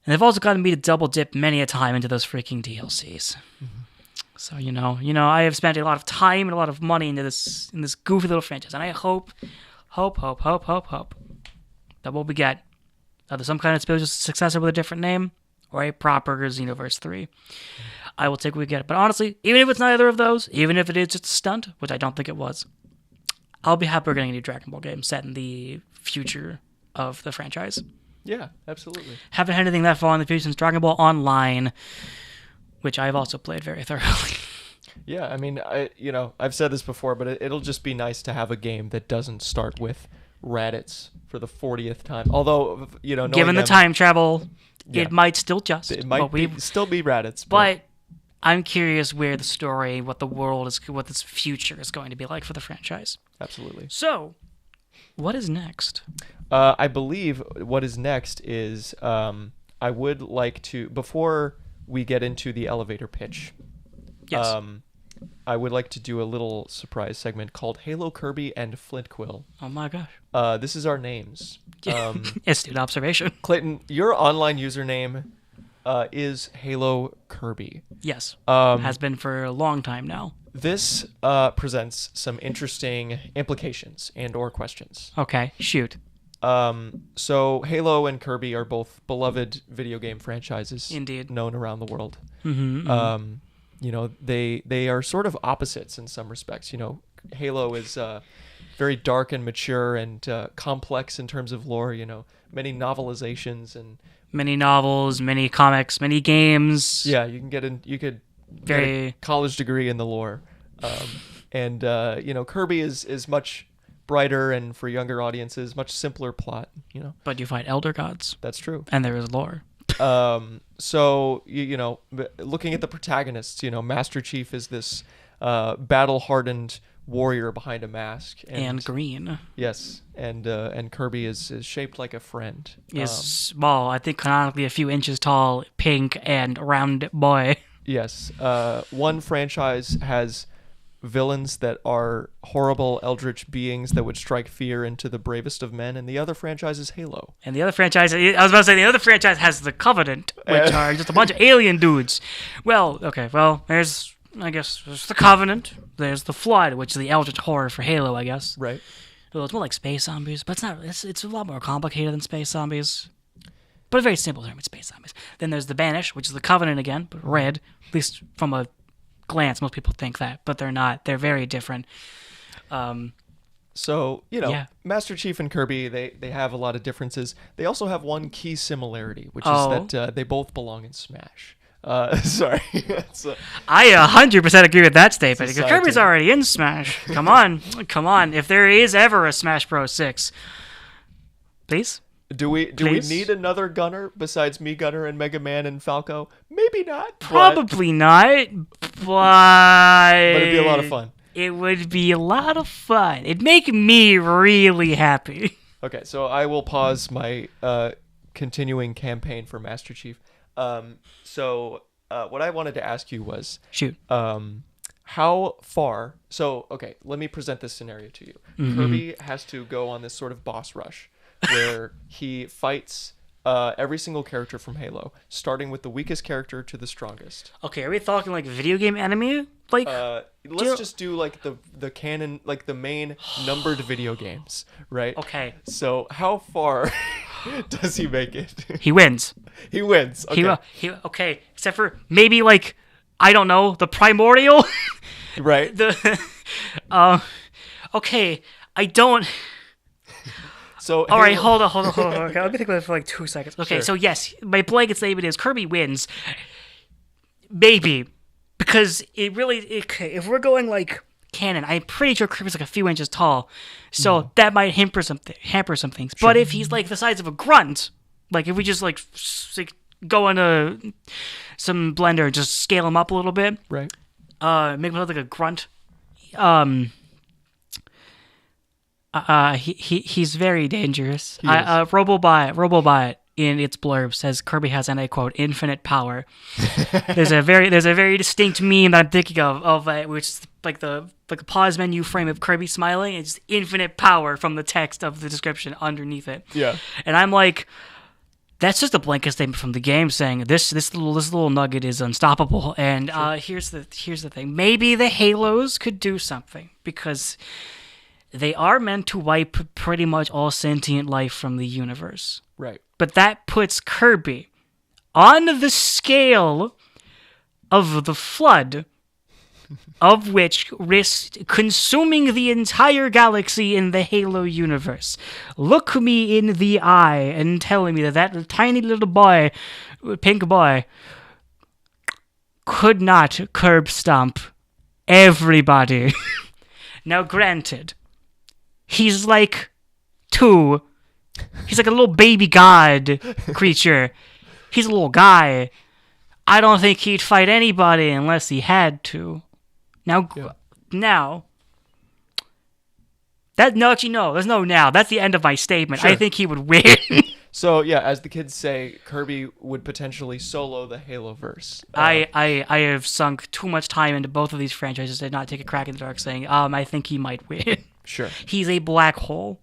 they've also gotten me to double dip many a time into those freaking DLCs. Mm-hmm. So I have spent a lot of time and a lot of money into this goofy little franchise, and I hope that what we get. Either some kind of spiritual successor with a different name, or a proper Xenoverse 3. I will take what we get. But honestly, even if it's neither of those, even if it is just a stunt, which I don't think it was, I'll be happy we're getting a new Dragon Ball game set in the future of the franchise. Yeah, absolutely. Haven't had anything that far in the future since Dragon Ball Online, which I've also played very thoroughly. Yeah, I mean, I've said this before, but it'll just be nice to have a game that doesn't start with Raditz for the 40th time. Although, given the time travel, it might still just. It might still be Raditz. But I'm curious where the story, what this future is going to be like for the franchise. Absolutely. So, what is next? I believe what is next is I would like to, before we get into the elevator pitch, yes. I would like to do a little surprise segment called HaloKirby and Flintquil. Oh my gosh. This is our names. Astute observation. Clayton, your online username is HaloKirby. Yes. Has been for a long time now. This presents some interesting implications and or questions. Okay, shoot. So Halo and Kirby are both beloved video game franchises. Indeed. Known around the world. Mm-hmm. They are sort of opposites in some respects. Halo is very dark and mature and complex in terms of lore. Many novelizations and many novels, many comics, many games. Yeah, you could get a college degree in the lore. And Kirby is much brighter and for younger audiences, much simpler plot. But you fight elder gods. That's true. And there is lore. So looking at the protagonists, Master Chief is this battle-hardened warrior behind a mask, and green. Yes, and Kirby is shaped like a friend. Is small, I think canonically a few inches tall, pink and round boy. Yes, one franchise has villains that are horrible eldritch beings that would strike fear into the bravest of men, and the other franchise is Halo. And the other franchise, I was about to say, the other franchise has the Covenant, which are just a bunch of alien dudes. There's the Covenant, there's the Flood, which is the eldritch horror for Halo, I guess. Right. Well, it's more like space zombies, but it's not. It's a lot more complicated than space zombies. But a very simple term, it's space zombies. Then there's the Banish, which is the Covenant again, but red, at least from a glance, most people think that, but they're not. They're very different. Master Chief and Kirby, they have a lot of differences. They also have one key similarity, which is that they both belong in Smash. Sorry. I 100% agree with that statement, because Kirby's already in Smash. Come on. If there is ever a Smash Bros. 6, please? Do we need another Gunner besides me, Gunner, and Mega Man and Falco? Maybe not. Probably not, but it'd be a lot of fun. It would be a lot of fun. It'd make me really happy. Okay, so I will pause my continuing campaign for Master Chief. So what I wanted to ask you was, shoot, how far? So okay, let me present this scenario to you. Kirby has to go on this sort of boss rush where he fights every single character from Halo, starting with the weakest character to the strongest. Okay, are we talking like video game enemy? Like, let's just do like the canon, like the main numbered video games, right? Okay. So how far does he make it? He wins. He wins. Okay. Okay, except for maybe like, I don't know, the primordial. Right. Okay, I don't. So all right, hold on. Okay, let me think about it for like 2 seconds. Okay, Sure. so yes, my blanket statement is Kirby wins. Maybe, because if we're going like canon, I'm pretty sure Kirby's like a few inches tall, so that might hamper some things. Sure. But if he's like the size of a grunt, like if we just like go into some blender and just scale him up a little bit, right? Make him look like a grunt. He's very dangerous. Robobot in its blurb says Kirby has, and I quote, infinite power. there's a very distinct meme that I'm thinking of which is like the pause menu frame of Kirby smiling. It's infinite power from the text of the description underneath it. Yeah. And I'm like, that's just a blanket statement from the game saying this little nugget is unstoppable. And here's the thing. Maybe the Halos could do something, because they are meant to wipe pretty much all sentient life from the universe. Right. But that puts Kirby on the scale of the Flood, of which risked consuming the entire galaxy in the Halo universe. Look me in the eye and tell me that tiny little boy, pink boy, could not curb stomp everybody. Now, granted, he's like 2. He's like a little baby god creature. He's a little guy. I don't think he'd fight anybody unless he had to. Now, that's the end of my statement. Sure. I think he would win. So yeah, as the kids say, Kirby would potentially solo the Haloverse. I have sunk too much time into both of these franchises to not take a crack in the dark saying, I think he might win. Sure. He's a black hole.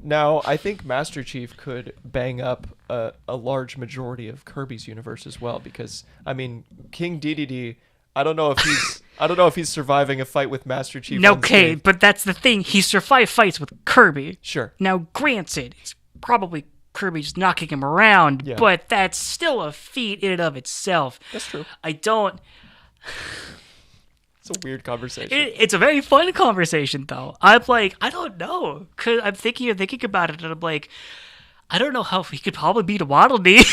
Now, I think Master Chief could bang up a large majority of Kirby's universe as well, because I mean, King Dedede, I don't know if he's surviving a fight with Master Chief. Okay, but that's the thing. He survived fights with Kirby. Sure. Now, granted, it's probably Kirby just knocking him around, but that's still a feat in and of itself. That's true. It's a weird conversation. It's a very fun conversation, though. I'm like, I don't know, cause I'm thinking about it, and I'm like, I don't know how he could probably beat a Waddle Dee.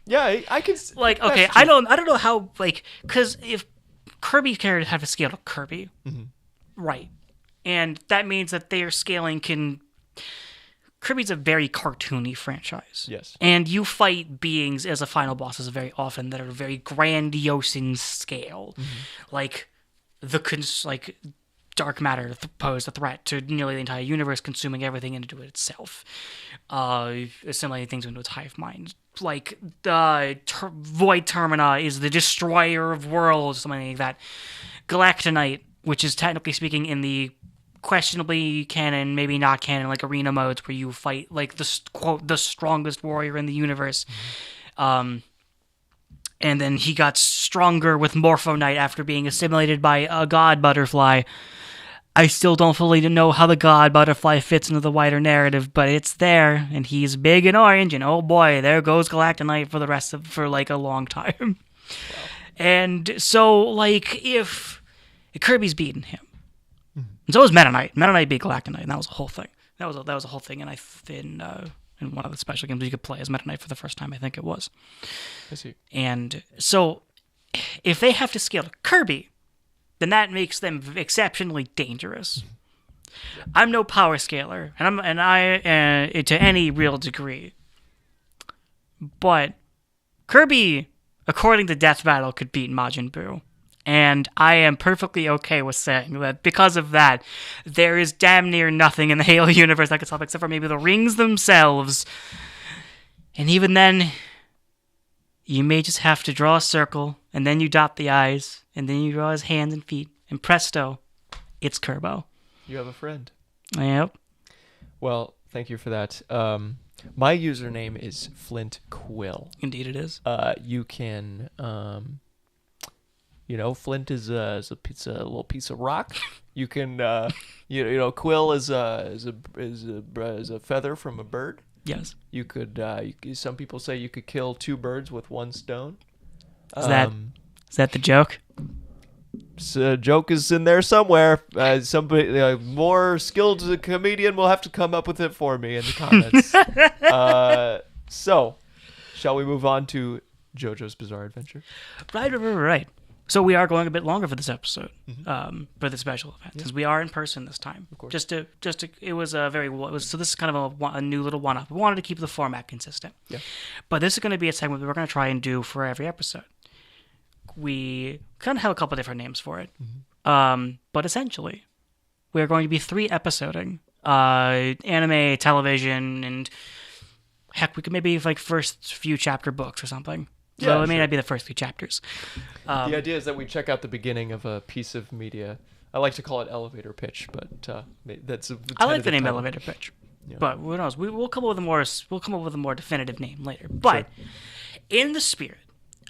Yeah, I can. Like, okay, I don't know how, like, cause if Kirby's characters have to scale to Kirby, right, and that means that their scaling can. Kirby's a very cartoony franchise. Yes. And you fight beings as a final bosses very often that are very grandiose in scale, like. Like dark matter pose a threat to nearly the entire universe, consuming everything into itself, assimilating things into its hive mind. Like the Void Termina is the destroyer of worlds, something like that. Galactonite, which is technically speaking in the questionably canon, maybe not canon, like arena modes where you fight like the quote the strongest warrior in the universe. And then he got stronger with Morphonite after being assimilated by a god butterfly. I still don't fully know how the god butterfly fits into the wider narrative, but it's there, and he's big and orange, and oh boy, there goes Galactonite for like a long time. Wow. And so, like, if Kirby's beaten him, and so was Meta-Knight beat Galactonite, and that was a whole thing. That was a whole thing, and in one of the special games you could play as Meta-Knight for the first time, I think it was. I see. And so, if they have to scale to Kirby, then that makes them exceptionally dangerous. Yeah. I'm no power scaler, and I to any real degree. But Kirby, according to Death Battle, could beat Majin Buu. And I am perfectly okay with saying that because of that, there is damn near nothing in the Halo universe that could stop except for maybe the rings themselves. And even then, you may just have to draw a circle, and then you dot the I's, and then you draw his hands and feet, and presto, it's Kirbo. You have a friend. Yep. Well, thank you for that. My username is Flintquil. Indeed it is. You can, Flint is a little piece of rock. You can, quill is a feather from a bird. Yes. You could. Some people say you could kill 2 birds with 1 stone. Is that the joke? So joke is in there somewhere. Somebody more skilled comedian will have to come up with it for me in the comments. So, shall we move on to JoJo's Bizarre Adventure? Right. So we are going a bit longer for this episode, for the special event, since we are in person this time. Of course. So this is kind of a new little one-up. We wanted to keep the format consistent. Yeah. But this is going to be a segment that we're going to try and do for every episode. We kind of have a couple different names for it. But essentially, we're going to be 3-episoding anime, television, and heck, we could maybe first few chapter books or something. So Yeah, it may not be the first few chapters. The idea is that we check out the beginning of a piece of media. I like to call it elevator pitch, but that's a I like the name title. elevator pitch. Yeah. But who knows? We'll come up with a more definitive name later. But in the spirit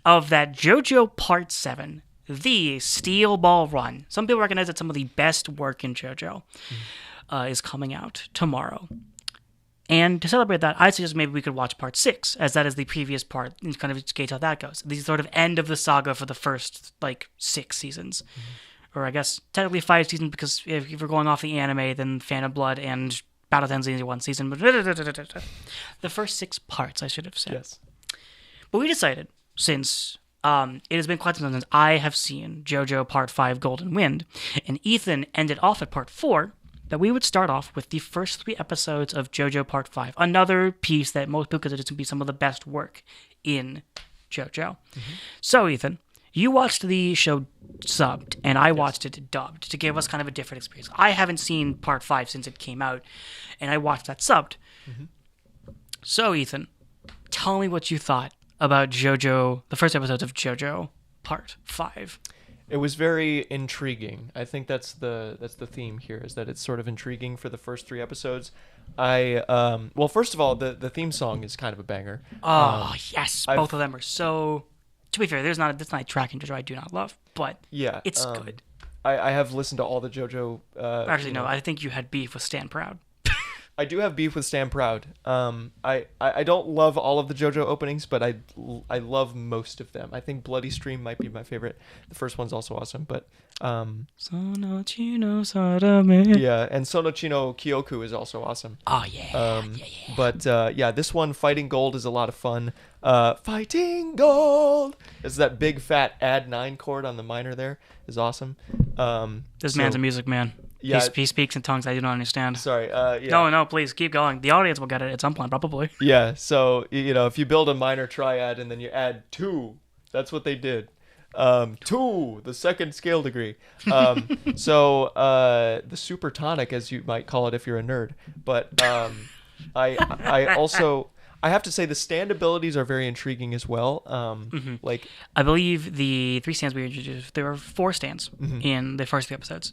of that JoJo Part 7, the Steel Ball Run, some people recognize that some of the best work in JoJo is coming out tomorrow. And to celebrate that, I suggest maybe we could watch Part 6, as that is the previous part, and kind of gauge how that goes. The sort of end of the saga for the first, 6 seasons. Or I guess technically 5 seasons, because if we're going off the anime, then Phantom Blood and Battle Tensei 1 season. But the first 6 parts, I should have said. Yes. But we decided, since it has been quite some time since I have seen JoJo Part 5 Golden Wind, and Ethan ended off at Part 4, that we would start off with the first 3 episodes of JoJo Part 5, another piece that most people consider to be some of the best work in JoJo. So, Ethan, you watched the show subbed, and I watched it dubbed to give us kind of a different experience. I haven't seen Part 5 since it came out, and I watched that subbed. So, Ethan, tell me what you thought about JoJo, the first episodes of JoJo Part 5. It was very intriguing. I think that's the theme here, is that it's sort of intriguing for the first 3 episodes. Well, first of all, the theme song is kind of a banger. Oh, yes. Both of them are so... To be fair, that's not a track in JoJo I do not love, but it's good. I have listened to all the JoJo... Actually, no, I think you had beef with Stand Proud. I do have beef with Stand Proud. I don't love all of the JoJo openings, but I love most of them. I think Bloody Stream might be my favorite. The first one's also awesome, but Sonochino Sadame. Yeah, and Sonochino Kyoku is also awesome. Oh yeah. But this one, Fighting Gold, is a lot of fun. Fighting Gold is that big fat add 9 chord on the minor there is awesome. This man's a music man. Yeah, he speaks in tongues I do not understand. Sorry. No, please keep going. The audience will get it at some point, probably. Yeah. So if you build a minor triad and then you add 2, that's what they did. 2, the second scale degree. So the super tonic, as you might call it if you're a nerd. But I also. I have to say the stand abilities are very intriguing as well. I believe the 3 stands we introduced, there were 4 stands in the first 3 episodes.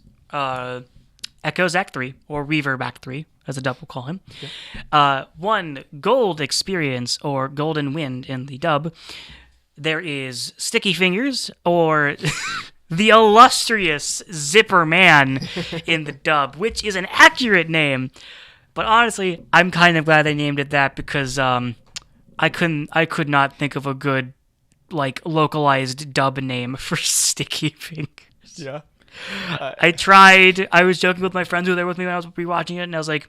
Echoes Act 3, or Reverb Act 3, as a dub will call him. Okay. 1, Gold Experience, or Golden Wind in the dub. There is Sticky Fingers, or the illustrious Zipper Man in the dub, which is an accurate name. But honestly, I'm kind of glad they named it that, because I could not think of a good localized dub name for Sticky Fingers. Yeah. I tried. I was joking with my friends who were there with me when I was rewatching it, and I was like,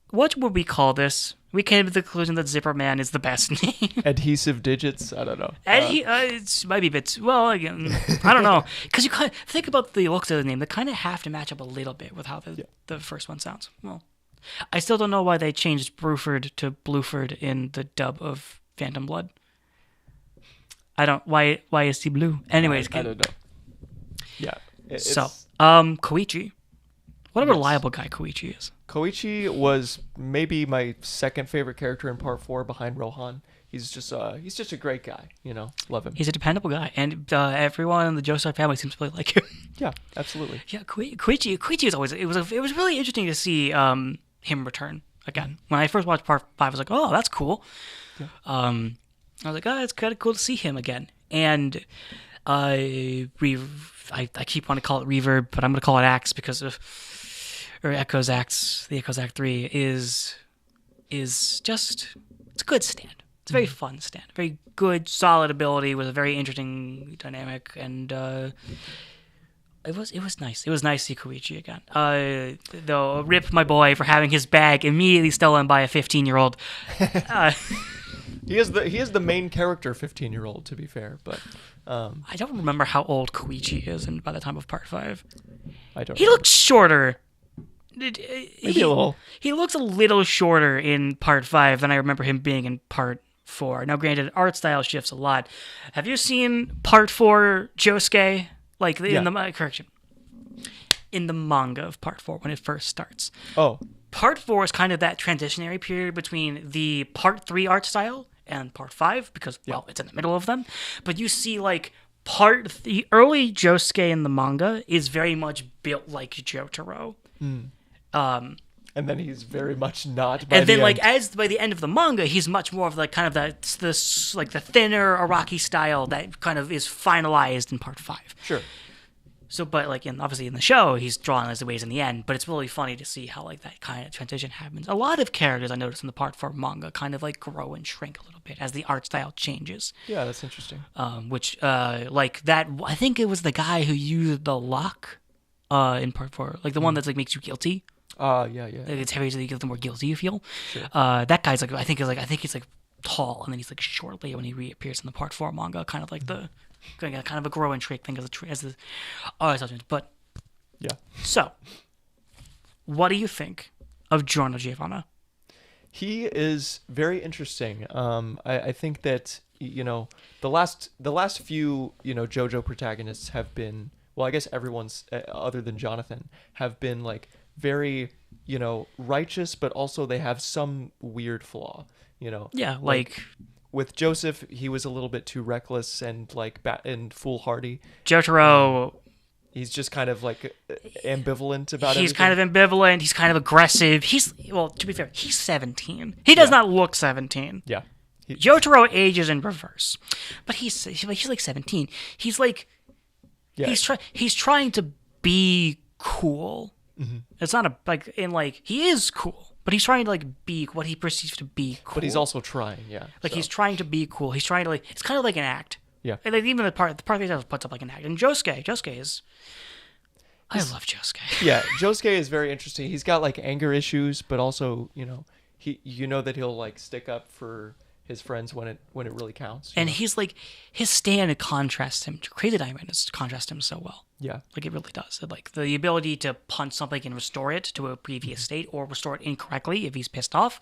what would we call this? We came to the conclusion that Zipper Man is the best name. Adhesive digits? I don't know. It might be a bit... Well, again, I don't know. Because you kind of think about the looks of the name. They kind of have to match up a little bit with how the first one sounds. Well, I still don't know why they changed Bruford to Blueford in the dub of Phantom Blood. I don't... Why is he blue? Anyways. I don't know. Yeah. Koichi. What a reliable guy Koichi is. Koichi was maybe my second favorite character in Part 4 behind Rohan. He's just a great guy, love him. He's a dependable guy, and everyone in the Joestar family seems to really like him. Yeah, absolutely. Yeah, Koichi is always, it was really interesting to see him return again. When I first watched Part 5, I was like, oh, that's cool. Yeah. I was like, oh, it's kind of cool to see him again. And I keep wanting to call it Reverb, but I'm going to call it Axe because of, or Echoes Axe, the Echoes Act 3 is just, it's a good stand. It's a very fun stand. Very good, solid ability with a very interesting dynamic, and it was nice. It was nice to see Koichi again. Though, rip my boy for having his bag immediately stolen by a 15-year-old. He is the main character 15-year-old, to be fair, but I don't remember how old Koichi is by the time of Part 5. I don't. He looks shorter. Maybe a little. He looks a little shorter in Part 5 than I remember him being in Part 4. Now, granted, art style shifts a lot. Have you seen Part 4 Josuke? In the manga of Part 4 when it first starts. Oh. Part 4 is kind of that transitionary period between the Part 3 art style and Part 5 because, well, it's in the middle of them. But you see, like, the early Josuke in the manga is very much built like Jotaro. And then he's very much not. By the end of the manga, he's much more of like kind of the thinner Araki style that kind of is finalized in Part 5. Sure. So, but like obviously in the show, he's drawn as the ways in the end. But it's really funny to see how like that kind of transition happens. A lot of characters I noticed in the Part 4 manga kind of like grow and shrink a little bit as the art style changes. Yeah, that's interesting. Like that, I think it was the guy who used the lock in Part 4, like the one that's like makes you guilty. Yeah. Like it's heavier, so you get the more guilty you feel. Sure. That guy's like I think he's like tall, and then he's like short later when he reappears in the Part 4 manga, kind of like kind of a grow and shrink thing as the but yeah. So, what do you think of Giorno Giovanna? He is very interesting. I think that the last few JoJo protagonists have been, well, I guess everyone's other than Jonathan have been like very righteous, but also they have some weird flaw. Yeah, like with Joseph, he was a little bit too reckless and and foolhardy. Jotaro, he's just kind of like ambivalent about He's everything. kind of ambivalent. He's kind of aggressive. To be fair, he's 17. He does not look 17. Yeah. Jotaro ages in reverse, but he's like 17. He's like, he's trying to be cool. Mm-hmm. It's not he is cool, but he's trying to be what he perceives to be cool. But he's also trying, he's trying to be cool. He's trying to it's kind of like an act. Yeah. And even the part that he puts up like an act. And Josuke is, I love Josuke. Yeah, Josuke is very interesting. He's got like anger issues, but also that he'll stick up for his friends when it really counts. And he's like, his stand contrasts him. Crazy Diamond contrasts him so well. Yeah. Like it really does. Like the ability to punch something and restore it to a previous state or restore it incorrectly if he's pissed off.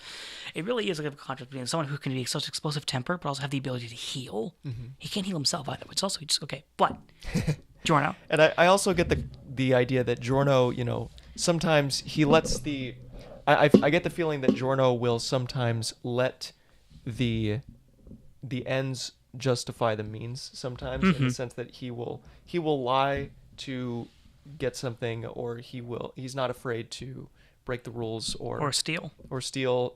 It really is like a contrast between someone who can be such explosive temper but also have the ability to heal. Mm-hmm. He can't heal himself either. It's also just okay. But Giorno. And I also get the idea that Giorno, sometimes he lets I get the feeling that Giorno will sometimes let the ends justify the means sometimes, in the sense that he will lie to get something, or he's not afraid to break the rules or steal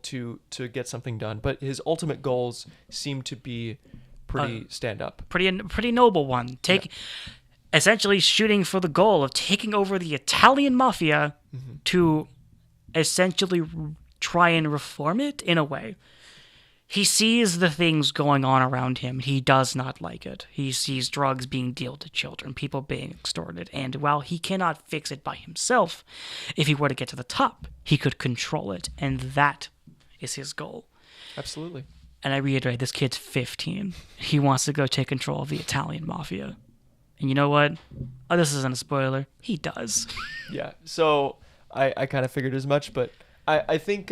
to get something done, but his ultimate goals seem to be pretty stand up, pretty noble one. Essentially shooting for the goal of taking over the Italian mafia to essentially try and reform it in a way. He sees the things going on around him. He does not like it. He sees drugs being dealt to children, people being extorted, and while he cannot fix it by himself, if he were to get to the top, he could control it, and that is his goal. Absolutely. And I reiterate, this kid's 15. He wants to go take control of the Italian mafia. And you know what? Oh, this isn't a spoiler. He does. Yeah, so I kind of figured as much, but I think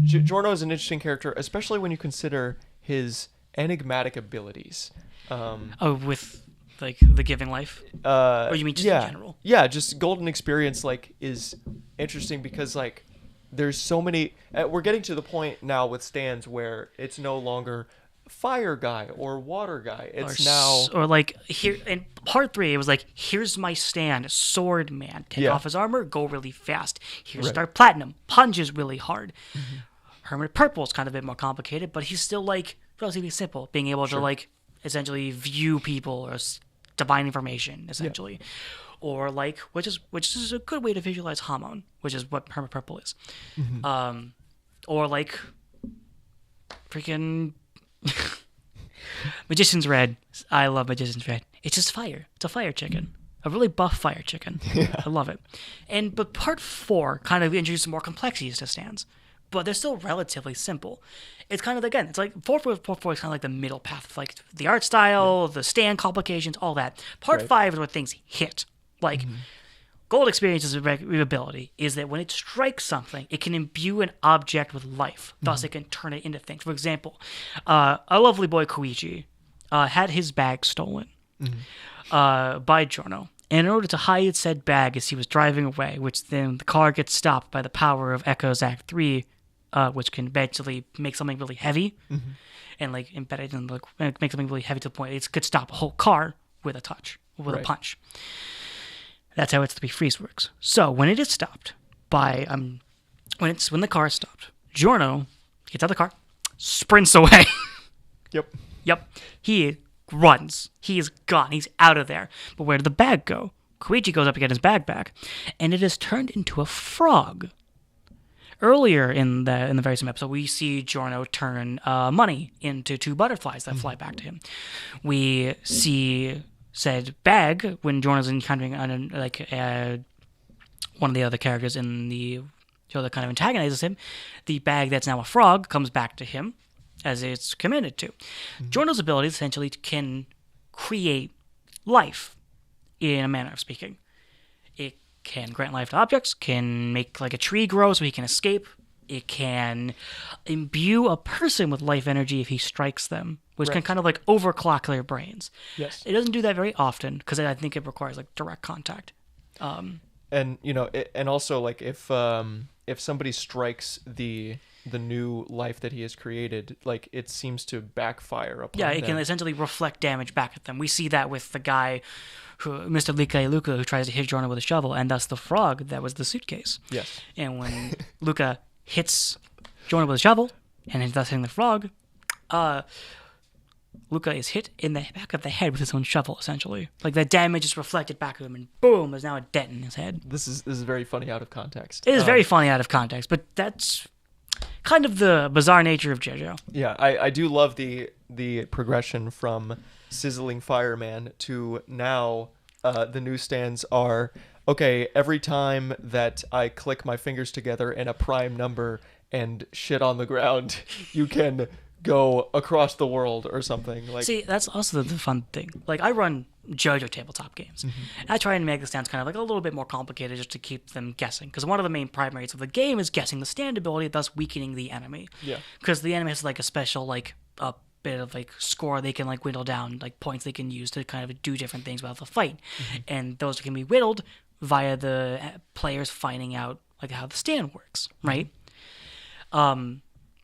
Giorno is an interesting character, especially when you consider his enigmatic abilities. With the Giving Life? Or you mean just in general? Yeah, just Golden Experience is interesting because there's so many. We're getting to the point now with stands where it's no longer fire guy or water guy. It's now or like here in part 3, it was like, here's my stand, sword man, take off his armor, go really fast. Here's Dark Platinum, punches really hard. Hermit Purple is kind of a bit more complicated, but he's still like relatively simple, being able to like essentially view people or divine information essentially, or like which is a good way to visualize Hamon, which is what Hermit Purple is, or like freaking. Magician's Red. I love Magician's Red. It's just fire. It's a fire chicken. A really buff fire chicken. I love it. But part 4 kind of introduces more complexities to stands. But they're still relatively simple. It's kind of, again, it's like 4 is kind of like the middle path. Like the art style, the stand complications, all that. Part 5 is where things hit. Like, Gold Experience's ability is that when it strikes something, it can imbue an object with life. Thus, it can turn it into things. For example, a lovely boy, Koichi, had his bag stolen by Giorno. And in order to hide said bag as he was driving away, which then the car gets stopped by the power of Echo's Act 3, which can eventually make something really heavy and like embedded in make something really heavy to the point it could stop a whole car with a touch, with a punch. That's how its 3 freeze works. So when it is stopped by when the car is stopped, Giorno gets out of the car, sprints away. Yep. He runs. He is gone. He's out of there. But where did the bag go? Koichi goes up to get his bag back, and it is turned into a frog. Earlier in the very same episode, we see Giorno turn money into 2 butterflies that fly back to him. We see said bag when Giorno's encountering one of the other characters in the show that kind of antagonizes him. The bag that's now a frog comes back to him as it's commanded to. Giorno's abilities essentially can create life in a manner of speaking. It can grant life to objects, can make like a tree grow so he can escape. It can imbue a person with life energy if he strikes them, which can kind of like overclock their brains. Yes. It doesn't do that very often because I think it requires like direct contact. And and also like if somebody strikes the new life that he has created, like it seems to backfire upon them. It can essentially reflect damage back at them. We see that with the guy, Mr. Luca, who tries to hit Giorno with a shovel, and thus the frog that was the suitcase. Yes. And when Luca hits Giorno with a shovel, and thus hitting the frog, Luca is hit in the back of the head with his own shovel, essentially. Like, the damage is reflected back at him, and boom, there's now a dent in his head. This is very funny out of context. It is very funny out of context, but that's kind of the bizarre nature of JoJo. Yeah, I do love the progression from Sizzling Fireman to now the new stands are, okay, every time that I click my fingers together in a prime number and shit on the ground, you can go across the world or something. Like, see, that's also the fun thing. Like, I run JoJo tabletop games. And I try and make the stands kind of like a little bit more complicated just to keep them guessing. Because one of the main primaries of the game is guessing the stand ability, thus weakening the enemy. Yeah. Because the enemy has like a special like a bit of like score they can like whittle down, like points they can use to kind of do different things about the fight. And those can be whittled via the players finding out like how the stand works, right?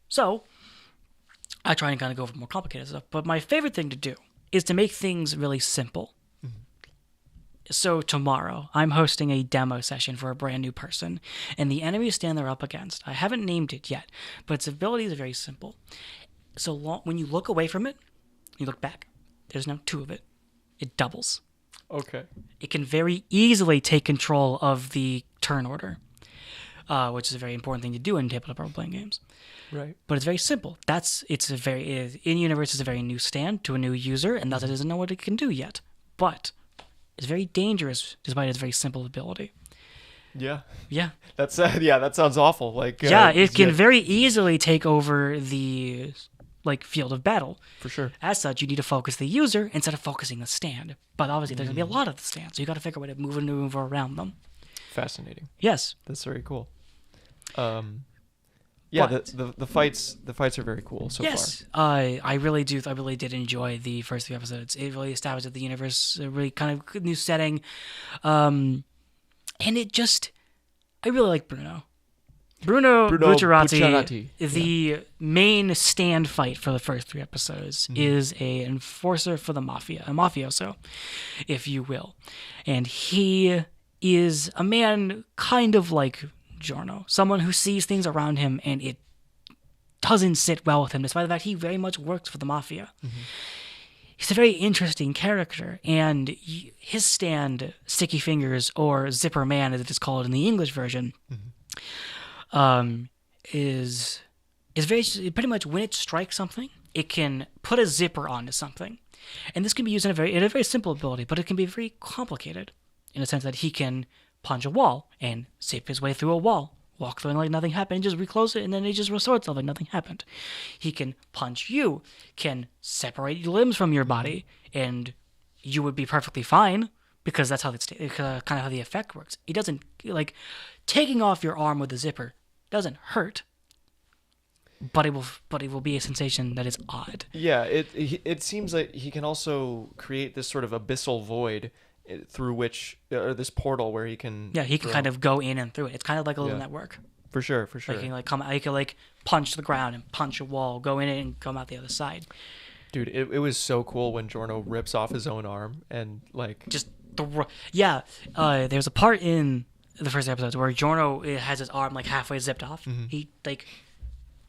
So I try and kind of go for more complicated stuff. But my favorite thing to do is to make things really simple. So tomorrow, I'm hosting a demo session for a brand new person, and the enemy stand they're up against, I haven't named it yet, but its abilities are very simple. So when you look away from it, you look back, there's now 2 of it. It doubles. okay. It can very easily take control of the turn order, which is a very important thing to do in tabletop role-playing games. Right. But it's very simple. In-universe is a very new stand to a new user, and thus it doesn't know what it can do yet. But it's very dangerous despite its very simple ability. Yeah. Yeah. That's that sounds awful. Like it can very easily take over the field of battle. For sure. As such, you need to focus the user instead of focusing the stand. But obviously there's going to be a lot of the stands, so you got to figure out a way to move around them. Fascinating. Yes. That's very cool. Yeah, the fights are very cool so far. Yes, I really did enjoy the first 3 episodes. It really established the universe, a really kind of new setting, and I really like Bruno. Bruno Bucciarati. The main stand fight for the first 3 episodes is a enforcer for the mafia, a mafioso, if you will. And he is a man kind of like Giorno, someone who sees things around him and it doesn't sit well with him, despite the fact he very much works for the mafia. He's a very interesting character, and his stand, Sticky Fingers, or Zipper Man, as it is called in the English version, is very pretty much when it strikes something, it can put a zipper onto something, and this can be used in a very simple ability, but it can be very complicated in a sense that he can punch a wall and zip his way through a wall, walk through it like nothing happened, and just reclose it, and then it just restores itself like nothing happened. He can punch you, can separate your limbs from your body, and you would be perfectly fine, because that's how kind of how the effect works. It doesn't, like, taking off your arm with a zipper doesn't hurt, but it will be a sensation that is odd. Yeah, it seems like he can also create this sort of abyssal void through which, or this portal where he can... Yeah, he can kind of go in and through it. It's kind of like a little network. For sure. Like he can punch the ground and punch a wall, go in it and come out the other side. Dude, it was so cool when Giorno rips off his own arm and like... There's a part in the first episode where Giorno has his arm like halfway zipped off. He like...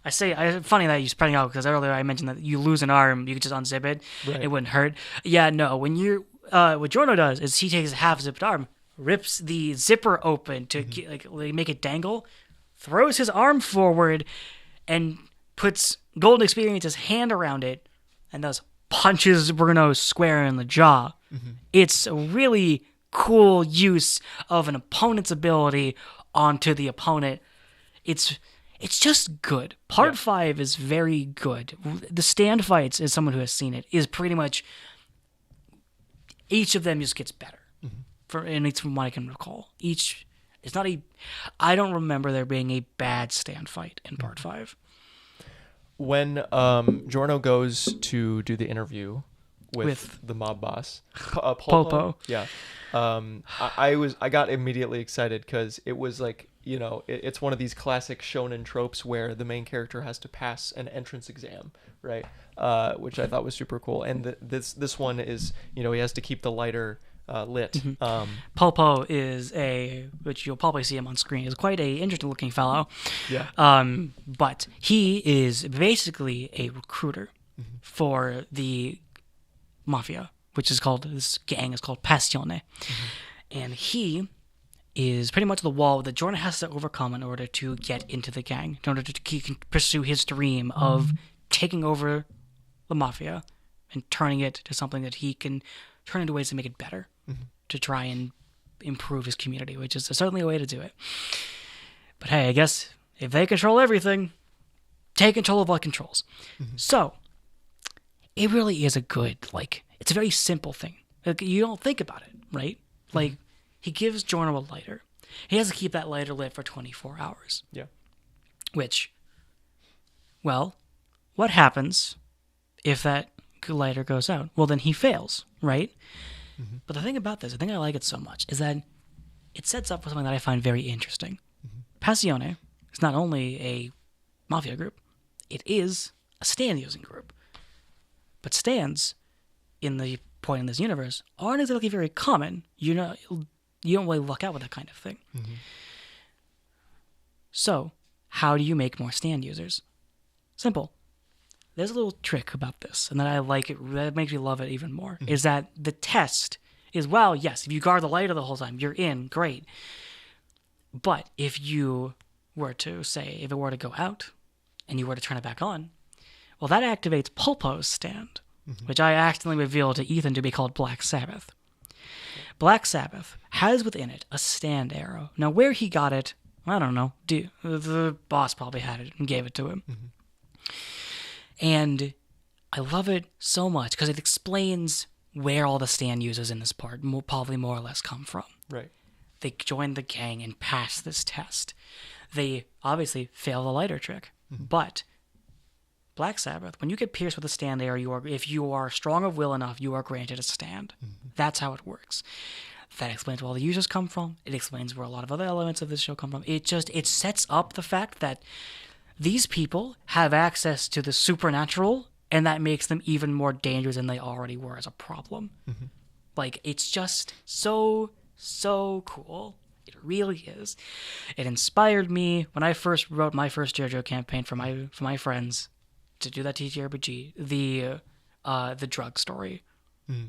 funny that you're spreading out, because earlier I mentioned that you lose an arm, you could just unzip it. Right. It wouldn't hurt. Yeah, no, when you're... what Giorno does is he takes his half-zipped arm, rips the zipper open to make it dangle, throws his arm forward, and puts Golden Experience's hand around it, and thus punches Bruno square in the jaw. It's a really cool use of an opponent's ability onto the opponent. It's just good. Part 5 is very good. The stand fights, as someone who has seen it, is pretty much... each of them just gets better, at least from what I can recall. I don't remember there being a bad stand fight in Part 5. When Giorno goes to do the interview with the mob boss, Popo. Yeah. I got immediately excited because it was like, it's one of these classic shonen tropes where the main character has to pass an entrance exam, right? Which I thought was super cool. And this one is, he has to keep the lighter lit. Popo is which you'll probably see him on screen, is quite a interesting looking fellow. Yeah. But he is basically a recruiter for the mafia, this gang is called Passione. And he is pretty much the wall that Jordan has to overcome in order to get into the gang, in order to pursue his dream of taking over the mafia and turning it to something that he can turn into ways to make it better, to try and improve his community, which is certainly a way to do it. But hey, I guess if they control everything, take control of what controls. So, it really is a good, it's a very simple thing. You don't think about it, right? He gives Giorno a lighter. He has to keep that lighter lit for 24 hours. Yeah. Which, well, what happens if that lighter goes out? Well, then he fails, right? But the thing about this, the thing I like it so much, is that it sets up for something that I find very interesting. Passione is not only a mafia group, it is a stand-using group. But stands, in the point in this universe, aren't exactly very common. You don't really luck out with that kind of thing. So, how do you make more stand users? Simple. There's a little trick about this, and that I like it, that makes me love it even more, is that the test is, well, yes, if you guard the lighter the whole time, you're in, great. But if you were to, if it were to go out, and you were to turn it back on, well, that activates Pulpo's stand, which I accidentally revealed to Ethan to be called Black Sabbath. Black Sabbath has within it a stand arrow. Now, where he got it, I don't know. The boss probably had it and gave it to him. And I love it so much because it explains where all the stand users in this part probably more or less come from. Right. They joined the gang and passed this test. They obviously fail the lighter trick, but Black Sabbath, when you get pierced with a stand arrow, if you are strong of will enough, you are granted a stand. That's how it works. That explains where all the users come from. It explains where a lot of other elements of this show come from. It sets up the fact that these people have access to the supernatural, and that makes them even more dangerous than they already were as a problem. Mm-hmm. Like, it's just so cool. It really is. It inspired me when I first wrote my first JoJo campaign for my friends to do that TTRPG. The drug story.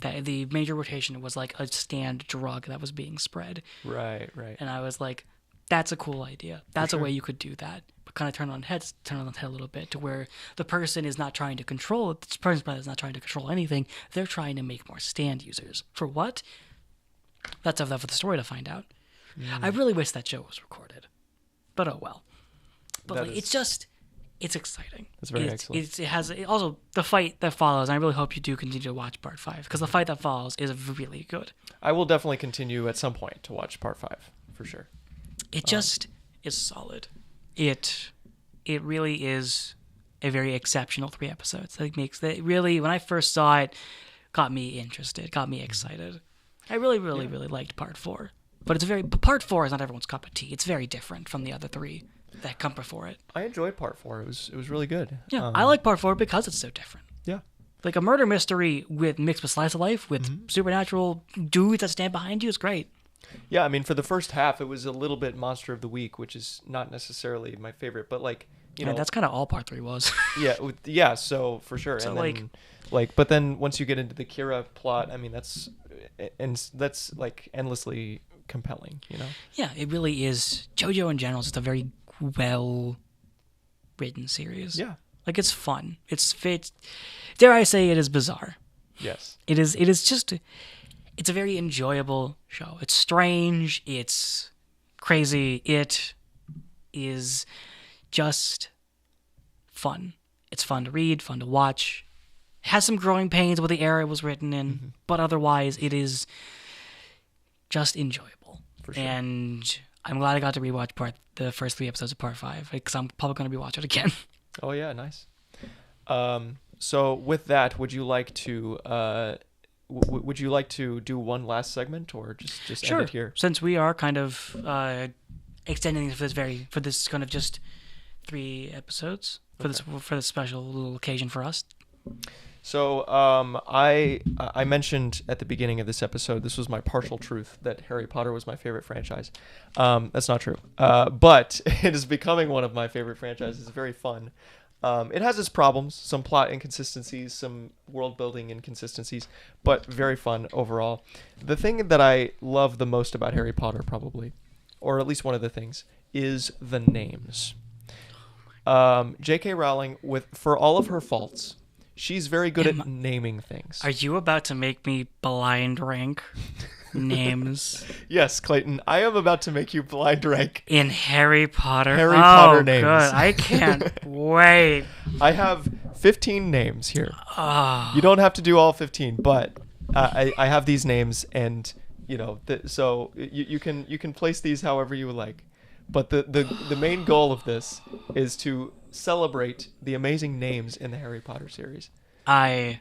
That the major rotation was like a stand drug that was being spread. Right. And I was like, that's a cool idea. That's a way you could do that. But kind of turn on the head a little bit to where the person is not trying to control it. This person is not trying to control anything. They're trying to make more stand users. For what? That's up for the story to find out. I really wish that show was recorded. But oh well. But like, it's exciting. It's very excellent. It has also the fight that follows. And I really hope you do continue to watch part 5 because the fight that follows is really good. I will definitely continue at some point to watch part 5 for sure. It just is solid. It really is a very exceptional 3 episodes. That makes that really, when I first saw it, got me interested, got me excited. I really liked part 4. But part 4 is not everyone's cup of tea. It's very different from the other 3 that come before it. I enjoyed part 4. It was really good. Yeah, I like part 4 because it's so different. Yeah. Like a murder mystery mixed with slice of life, with supernatural dudes that stand behind you is great. Yeah, I mean, for the first half, it was a little bit Monster of the Week, which is not necessarily my favorite, but like, you know, that's kind of all part 3 was. yeah. So for sure, so and then but then once you get into the Kira plot, I mean, that's like endlessly compelling, you know. Yeah, it really is. JoJo in general is just a very well written series. Yeah, like it's fun. It's dare I say, it is bizarre. Yes, it is. It is just. It's a very enjoyable show. It's strange. It's crazy. It is just fun. It's fun to read, fun to watch. It has some growing pains with the era it was written in, but otherwise it is just enjoyable. For sure. And I'm glad I got to rewatch the first 3 episodes of part 5 because I'm probably going to rewatch it again. Oh yeah, nice. So with that, would you like to do one last segment or just sure. end it here? Since we are kind of extending for this kind of just 3 episodes for this special little occasion for us. So I mentioned at the beginning of this episode, this was my partial truth, that Harry Potter was my favorite franchise. That's not true, but it is becoming one of my favorite franchises. It's very fun. It has its problems, some plot inconsistencies, some world-building inconsistencies, but very fun overall. The thing that I love the most about Harry Potter, probably, or at least one of the things, is the names. J.K. Rowling, for all of her faults, she's very good at naming things. Are you about to make me blind rank names? Yes, Clayton, I am about to make you blind rank in Harry Potter. Potter names. Good. I can't wait. I have 15 names here. You don't have to do all 15, but I have these names, and you know, so you can place these however you would like. But the main goal of this is to celebrate the amazing names in the Harry Potter series. I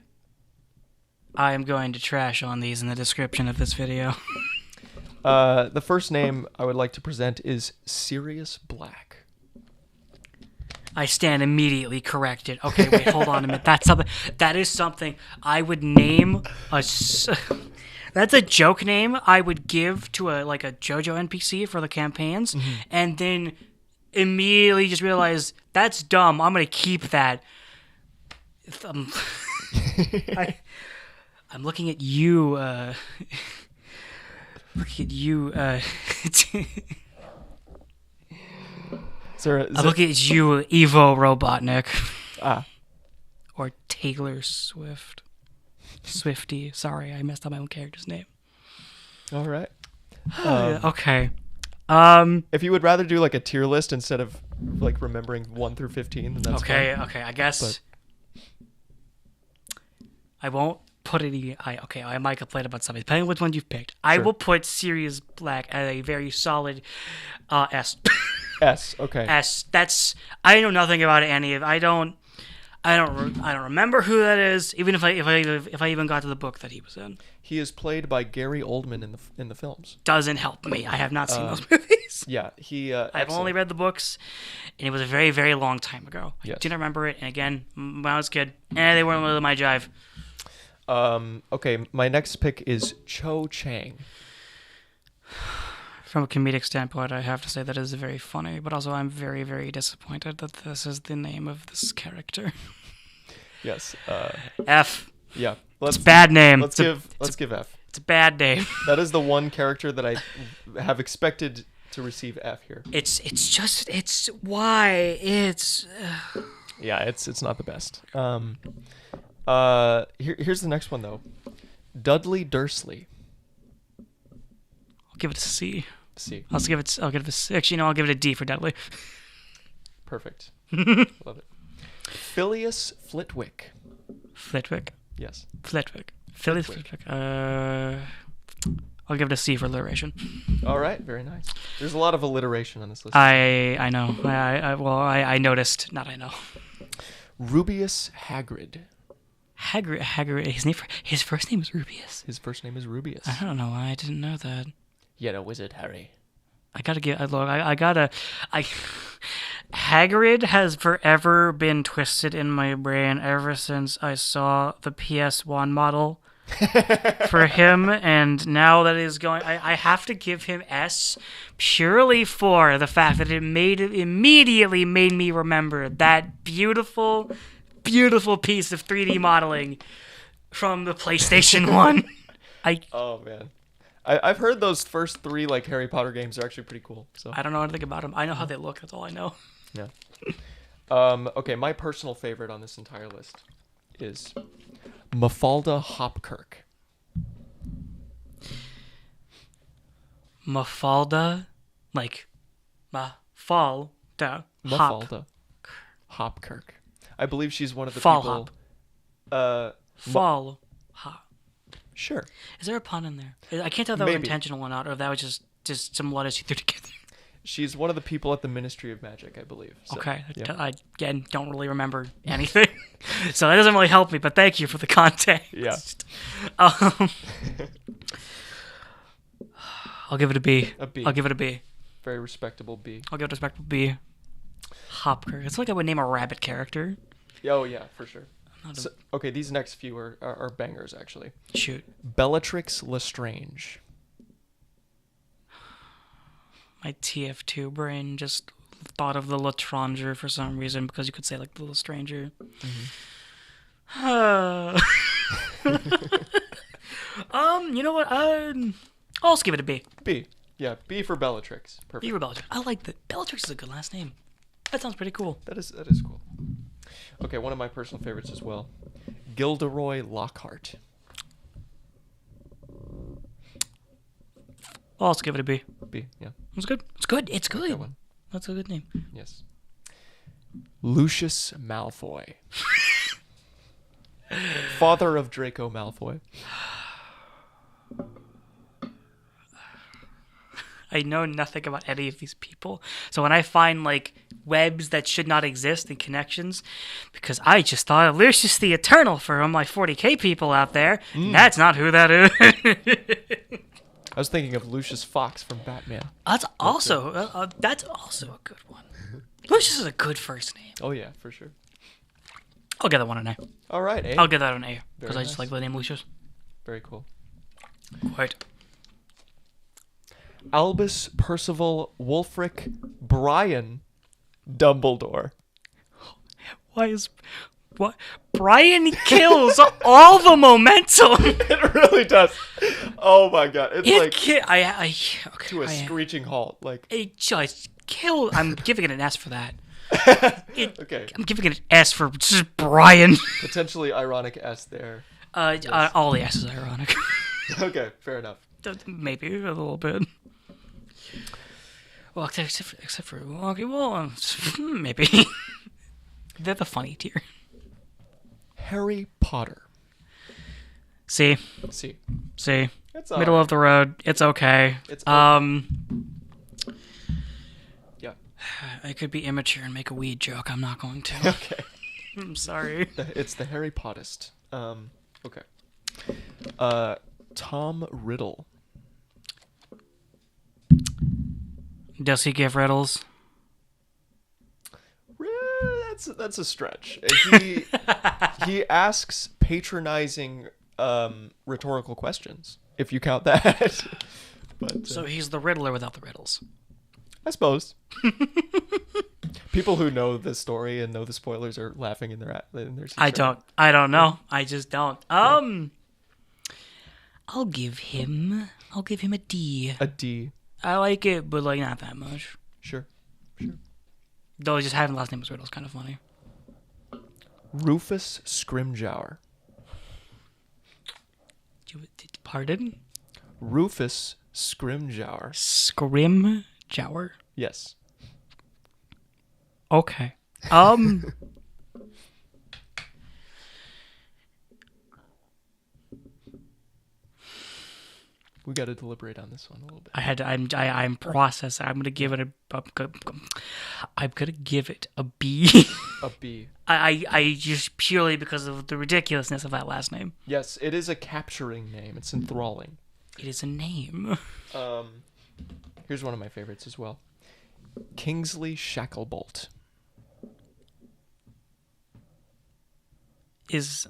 am going to trash on these in the description of this video. The first name I would like to present is Sirius Black. I stand immediately corrected. Okay, wait, hold on a minute. That is something I would name that's a joke name I would give to a JoJo NPC for the campaigns, and then immediately just realize that's dumb. I'm gonna keep that. I'm looking at you. Looking at you. I'm looking at you, Evo Robotnik. Or Taylor Swift. Swifty. Sorry, I messed up my own character's name. All right. Okay. If you would rather do like a tier list instead of like remembering 1 through 15, then that's fine. Okay. I guess I won't put any. I might complain about something depending on which one you've picked. Sure. I will put Sirius Black at a very solid S. S. Okay. S. That's. I know nothing about any of. I I don't remember who that is, even if I even got to the book that he was in. He is played by Gary Oldman in the films. Doesn't help me. I have not seen those movies. Yeah, I've only read the books, and it was a very, very long time ago. Yes. I do not remember it, and again, when I was a kid, they weren't really my jive. Okay, my next pick is Cho Chang. From a comedic standpoint, I have to say that is very funny, but also I'm very, very disappointed that this is the name of this character. Yes. F. Yeah. It's a bad name. Let's give F. It's a bad name. That is the one character that I have expected to receive F here. It's why it's. Yeah, it's not the best. Here's the next one though. Dudley Dursley. I'll give it a C. C. I'll give it a C. Actually, no, I'll give it a D for Dudley. Perfect. Love it. Phileas Flitwick. Flitwick. Yes. Flitwick. Phileas Flitwick. I'll give it a C for alliteration. All right, very nice. There's a lot of alliteration on this list. I know. I noticed. Not I know. Rubius Hagrid. Hagrid. His first name is Rubius. His first name is Rubius. I don't know why I didn't know that. You're a wizard, Harry. Hagrid has forever been twisted in my brain ever since I saw the PS1 model for him, and now that is going, I have to give him S purely for the fact that it immediately made me remember that beautiful, beautiful piece of 3D modeling from the PlayStation 1. Oh man. I've heard those first 3 like Harry Potter games are actually pretty cool. So I don't know anything about them. I know how they look. That's all I know. Yeah. Okay, my personal favorite on this entire list is Mafalda Hopkirk. Mafalda, like Mafalda Hopkirk. I believe she's one of the Fall people. Hop. Fall Hop. Sure. Is there a pun in there? I can't tell if that was intentional or not, or if that was just some letters you threw together. She's one of the people at the Ministry of Magic, I believe. So, okay. Yeah. I, again, don't really remember anything. So that doesn't really help me, but thank you for the context. Yeah. I'll give it a B. A B. I'll give it a B. Very respectable B. I'll give it a respectable B. Hopkirk. It's like I would name a rabbit character. Oh, yeah, for sure. So, okay, these next few are bangers, actually. Shoot. Bellatrix Lestrange. My TF2 brain just thought of the Lestranger for some reason, because you could say, like, the Lestranger. You know what? I'll just give it a B. B. Yeah, B for Bellatrix. Perfect. B for Bellatrix. I like that. Bellatrix is a good last name. That sounds pretty cool. That is cool. Okay, one of my personal favorites as well. Gilderoy Lockhart. I'll also give it a B. B, yeah. It's good. It's good. It's good. Good one. That's a good name. Yes. Lucius Malfoy. Father of Draco Malfoy. I know nothing about any of these people. So when I find, like, webs that should not exist and connections, because I just thought of Lucius the Eternal for all my 40K people out there. That's not who that is. I was thinking of Lucius Fox from Batman. That's also a good one. Lucius is a good first name. Oh, yeah, for sure. I'll give that one an A. All right, A. I'll give that an A, because Very I just like the name Lucius. Very cool. Quite. Albus Percival Wulfric Brian Dumbledore. What? Brian kills all the momentum. It really does. Oh my god! It's to a screeching halt. Like it just killed. I'm giving it an S for that. Okay. I'm giving it an S for just Brian. Potentially ironic S there. Yes. All the S is ironic. Okay, fair enough. Maybe a little bit. Well, except for okay, well, maybe they're the funny tier. Harry Potter. C. C. It's middle of the road. It's okay. It's okay. Yeah. I could be immature and make a weed joke. I'm not going to. Okay. I'm sorry. It's the Harry Pottest. Okay. Tom Riddle. Does he give riddles? That's a stretch. He asks patronizing rhetorical questions, if you count that. But, so he's the Riddler without the riddles. I suppose. People who know the story and know the spoilers are laughing in their seats. I don't know. I just don't. I'll give him a D. A D. I like it, but like not that much. Sure. Though just having the last name as Riddle is kind of funny. Rufus Scrimgeour. Pardon? Rufus Scrimgeour. Scrimgeour? Yes. Okay. We got to deliberate on this one a little bit. I'm processing. I'm gonna give it a B. A B. I just purely because of the ridiculousness of that last name. Yes, it is a capturing name. It's enthralling. It is a name. Here's one of my favorites as well. Kingsley Shacklebolt. Is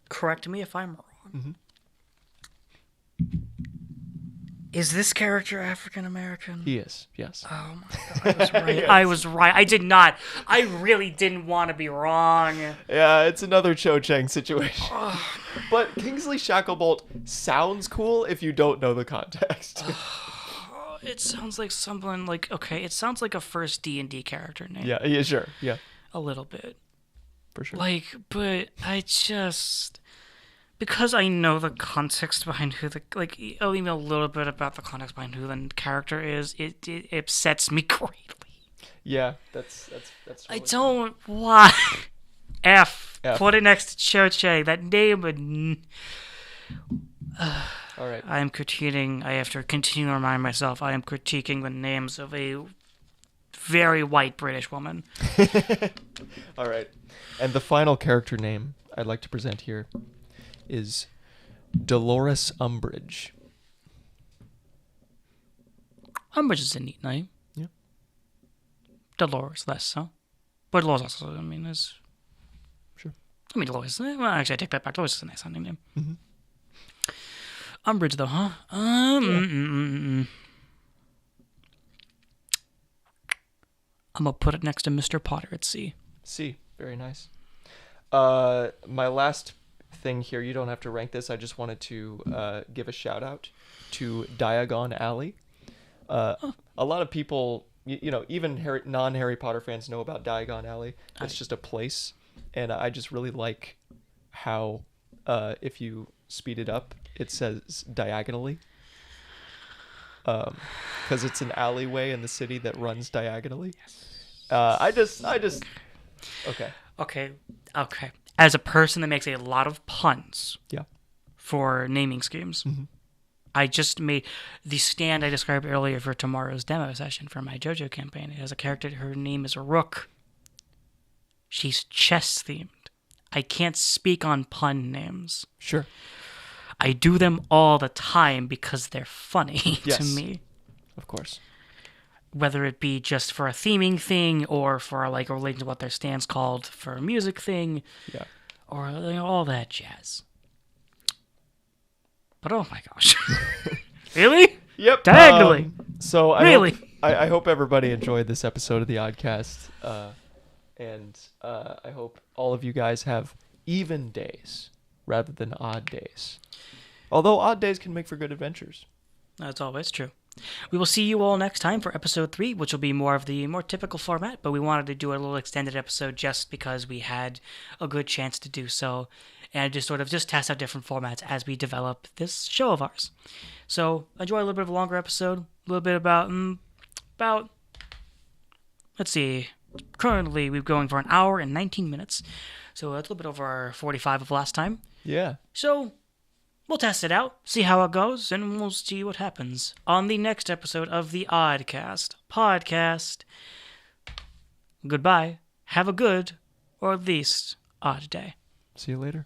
correct me if I'm wrong. Mm-hmm. Is this character African American? He is, yes. Oh my god, I was right. Yes. I was right. I did not. I really didn't want to be wrong. Yeah, it's another Cho Chang situation. But Kingsley Shacklebolt sounds cool if you don't know the context. It sounds like someone like, okay, it sounds like a first D&D character name. Yeah, sure. Yeah. A little bit. For sure. Like, but I just... Because I know the context behind who the... Like, even a little bit about the context behind who the character is, it upsets me greatly. Yeah, that's really I don't... Why? F. F. Put it next to Cho Chang. That name would... All right. I am critiquing... I have to continue to remind myself I am critiquing the names of a very white British woman. All right. And the final character name I'd like to present here is Dolores Umbridge. Umbridge is a neat name. Yeah. Dolores, less so. But Dolores also, I mean, is... Sure. I mean, Dolores... Well, actually, I take that back. Dolores is a nice sounding name. Mm-hmm. Umbridge, though, huh? I'm going to put it next to Mr. Potter at C. C. Very nice. My last thing here, you don't have to rank this. I just wanted to give a shout out to Diagon Alley. A lot of people, even non-Harry Potter fans know about Diagon Alley. It's just a place. And I just really like how if you speed it up, it says diagonally. Because it's an alleyway in the city that runs diagonally. Yes. Okay. As a person that makes a lot of puns for naming schemes, mm-hmm. I just made the stand I described earlier for tomorrow's demo session for my JoJo campaign. It has a character, her name is Rook. She's chess-themed. I can't speak on pun names. Sure. I do them all the time because they're funny yes. to me. Of course. Whether it be just for a theming thing or for like relating to what their stand's called for a music thing. Yeah. Or all that jazz. But oh my gosh. Really? Yep. Diagonally. So I hope everybody enjoyed this episode of the OdDcAsT. And I hope all of you guys have even days rather than odd days. Although odd days can make for good adventures. That's always true. We will see you all next time for episode 3, which will be more of the more typical format, but we wanted to do a little extended episode just because we had a good chance to do so, and just sort of just test out different formats as we develop this show of ours. So enjoy a little bit of a longer episode, a little bit about let's see, currently we're going for an hour and 19 minutes, so that's a little bit over our 45 of last time. Yeah. So we'll test it out, see how it goes, and we'll see what happens on the next episode of the OdDcAsT podcast. goodbye, have a good, or at least, odd day. See you later.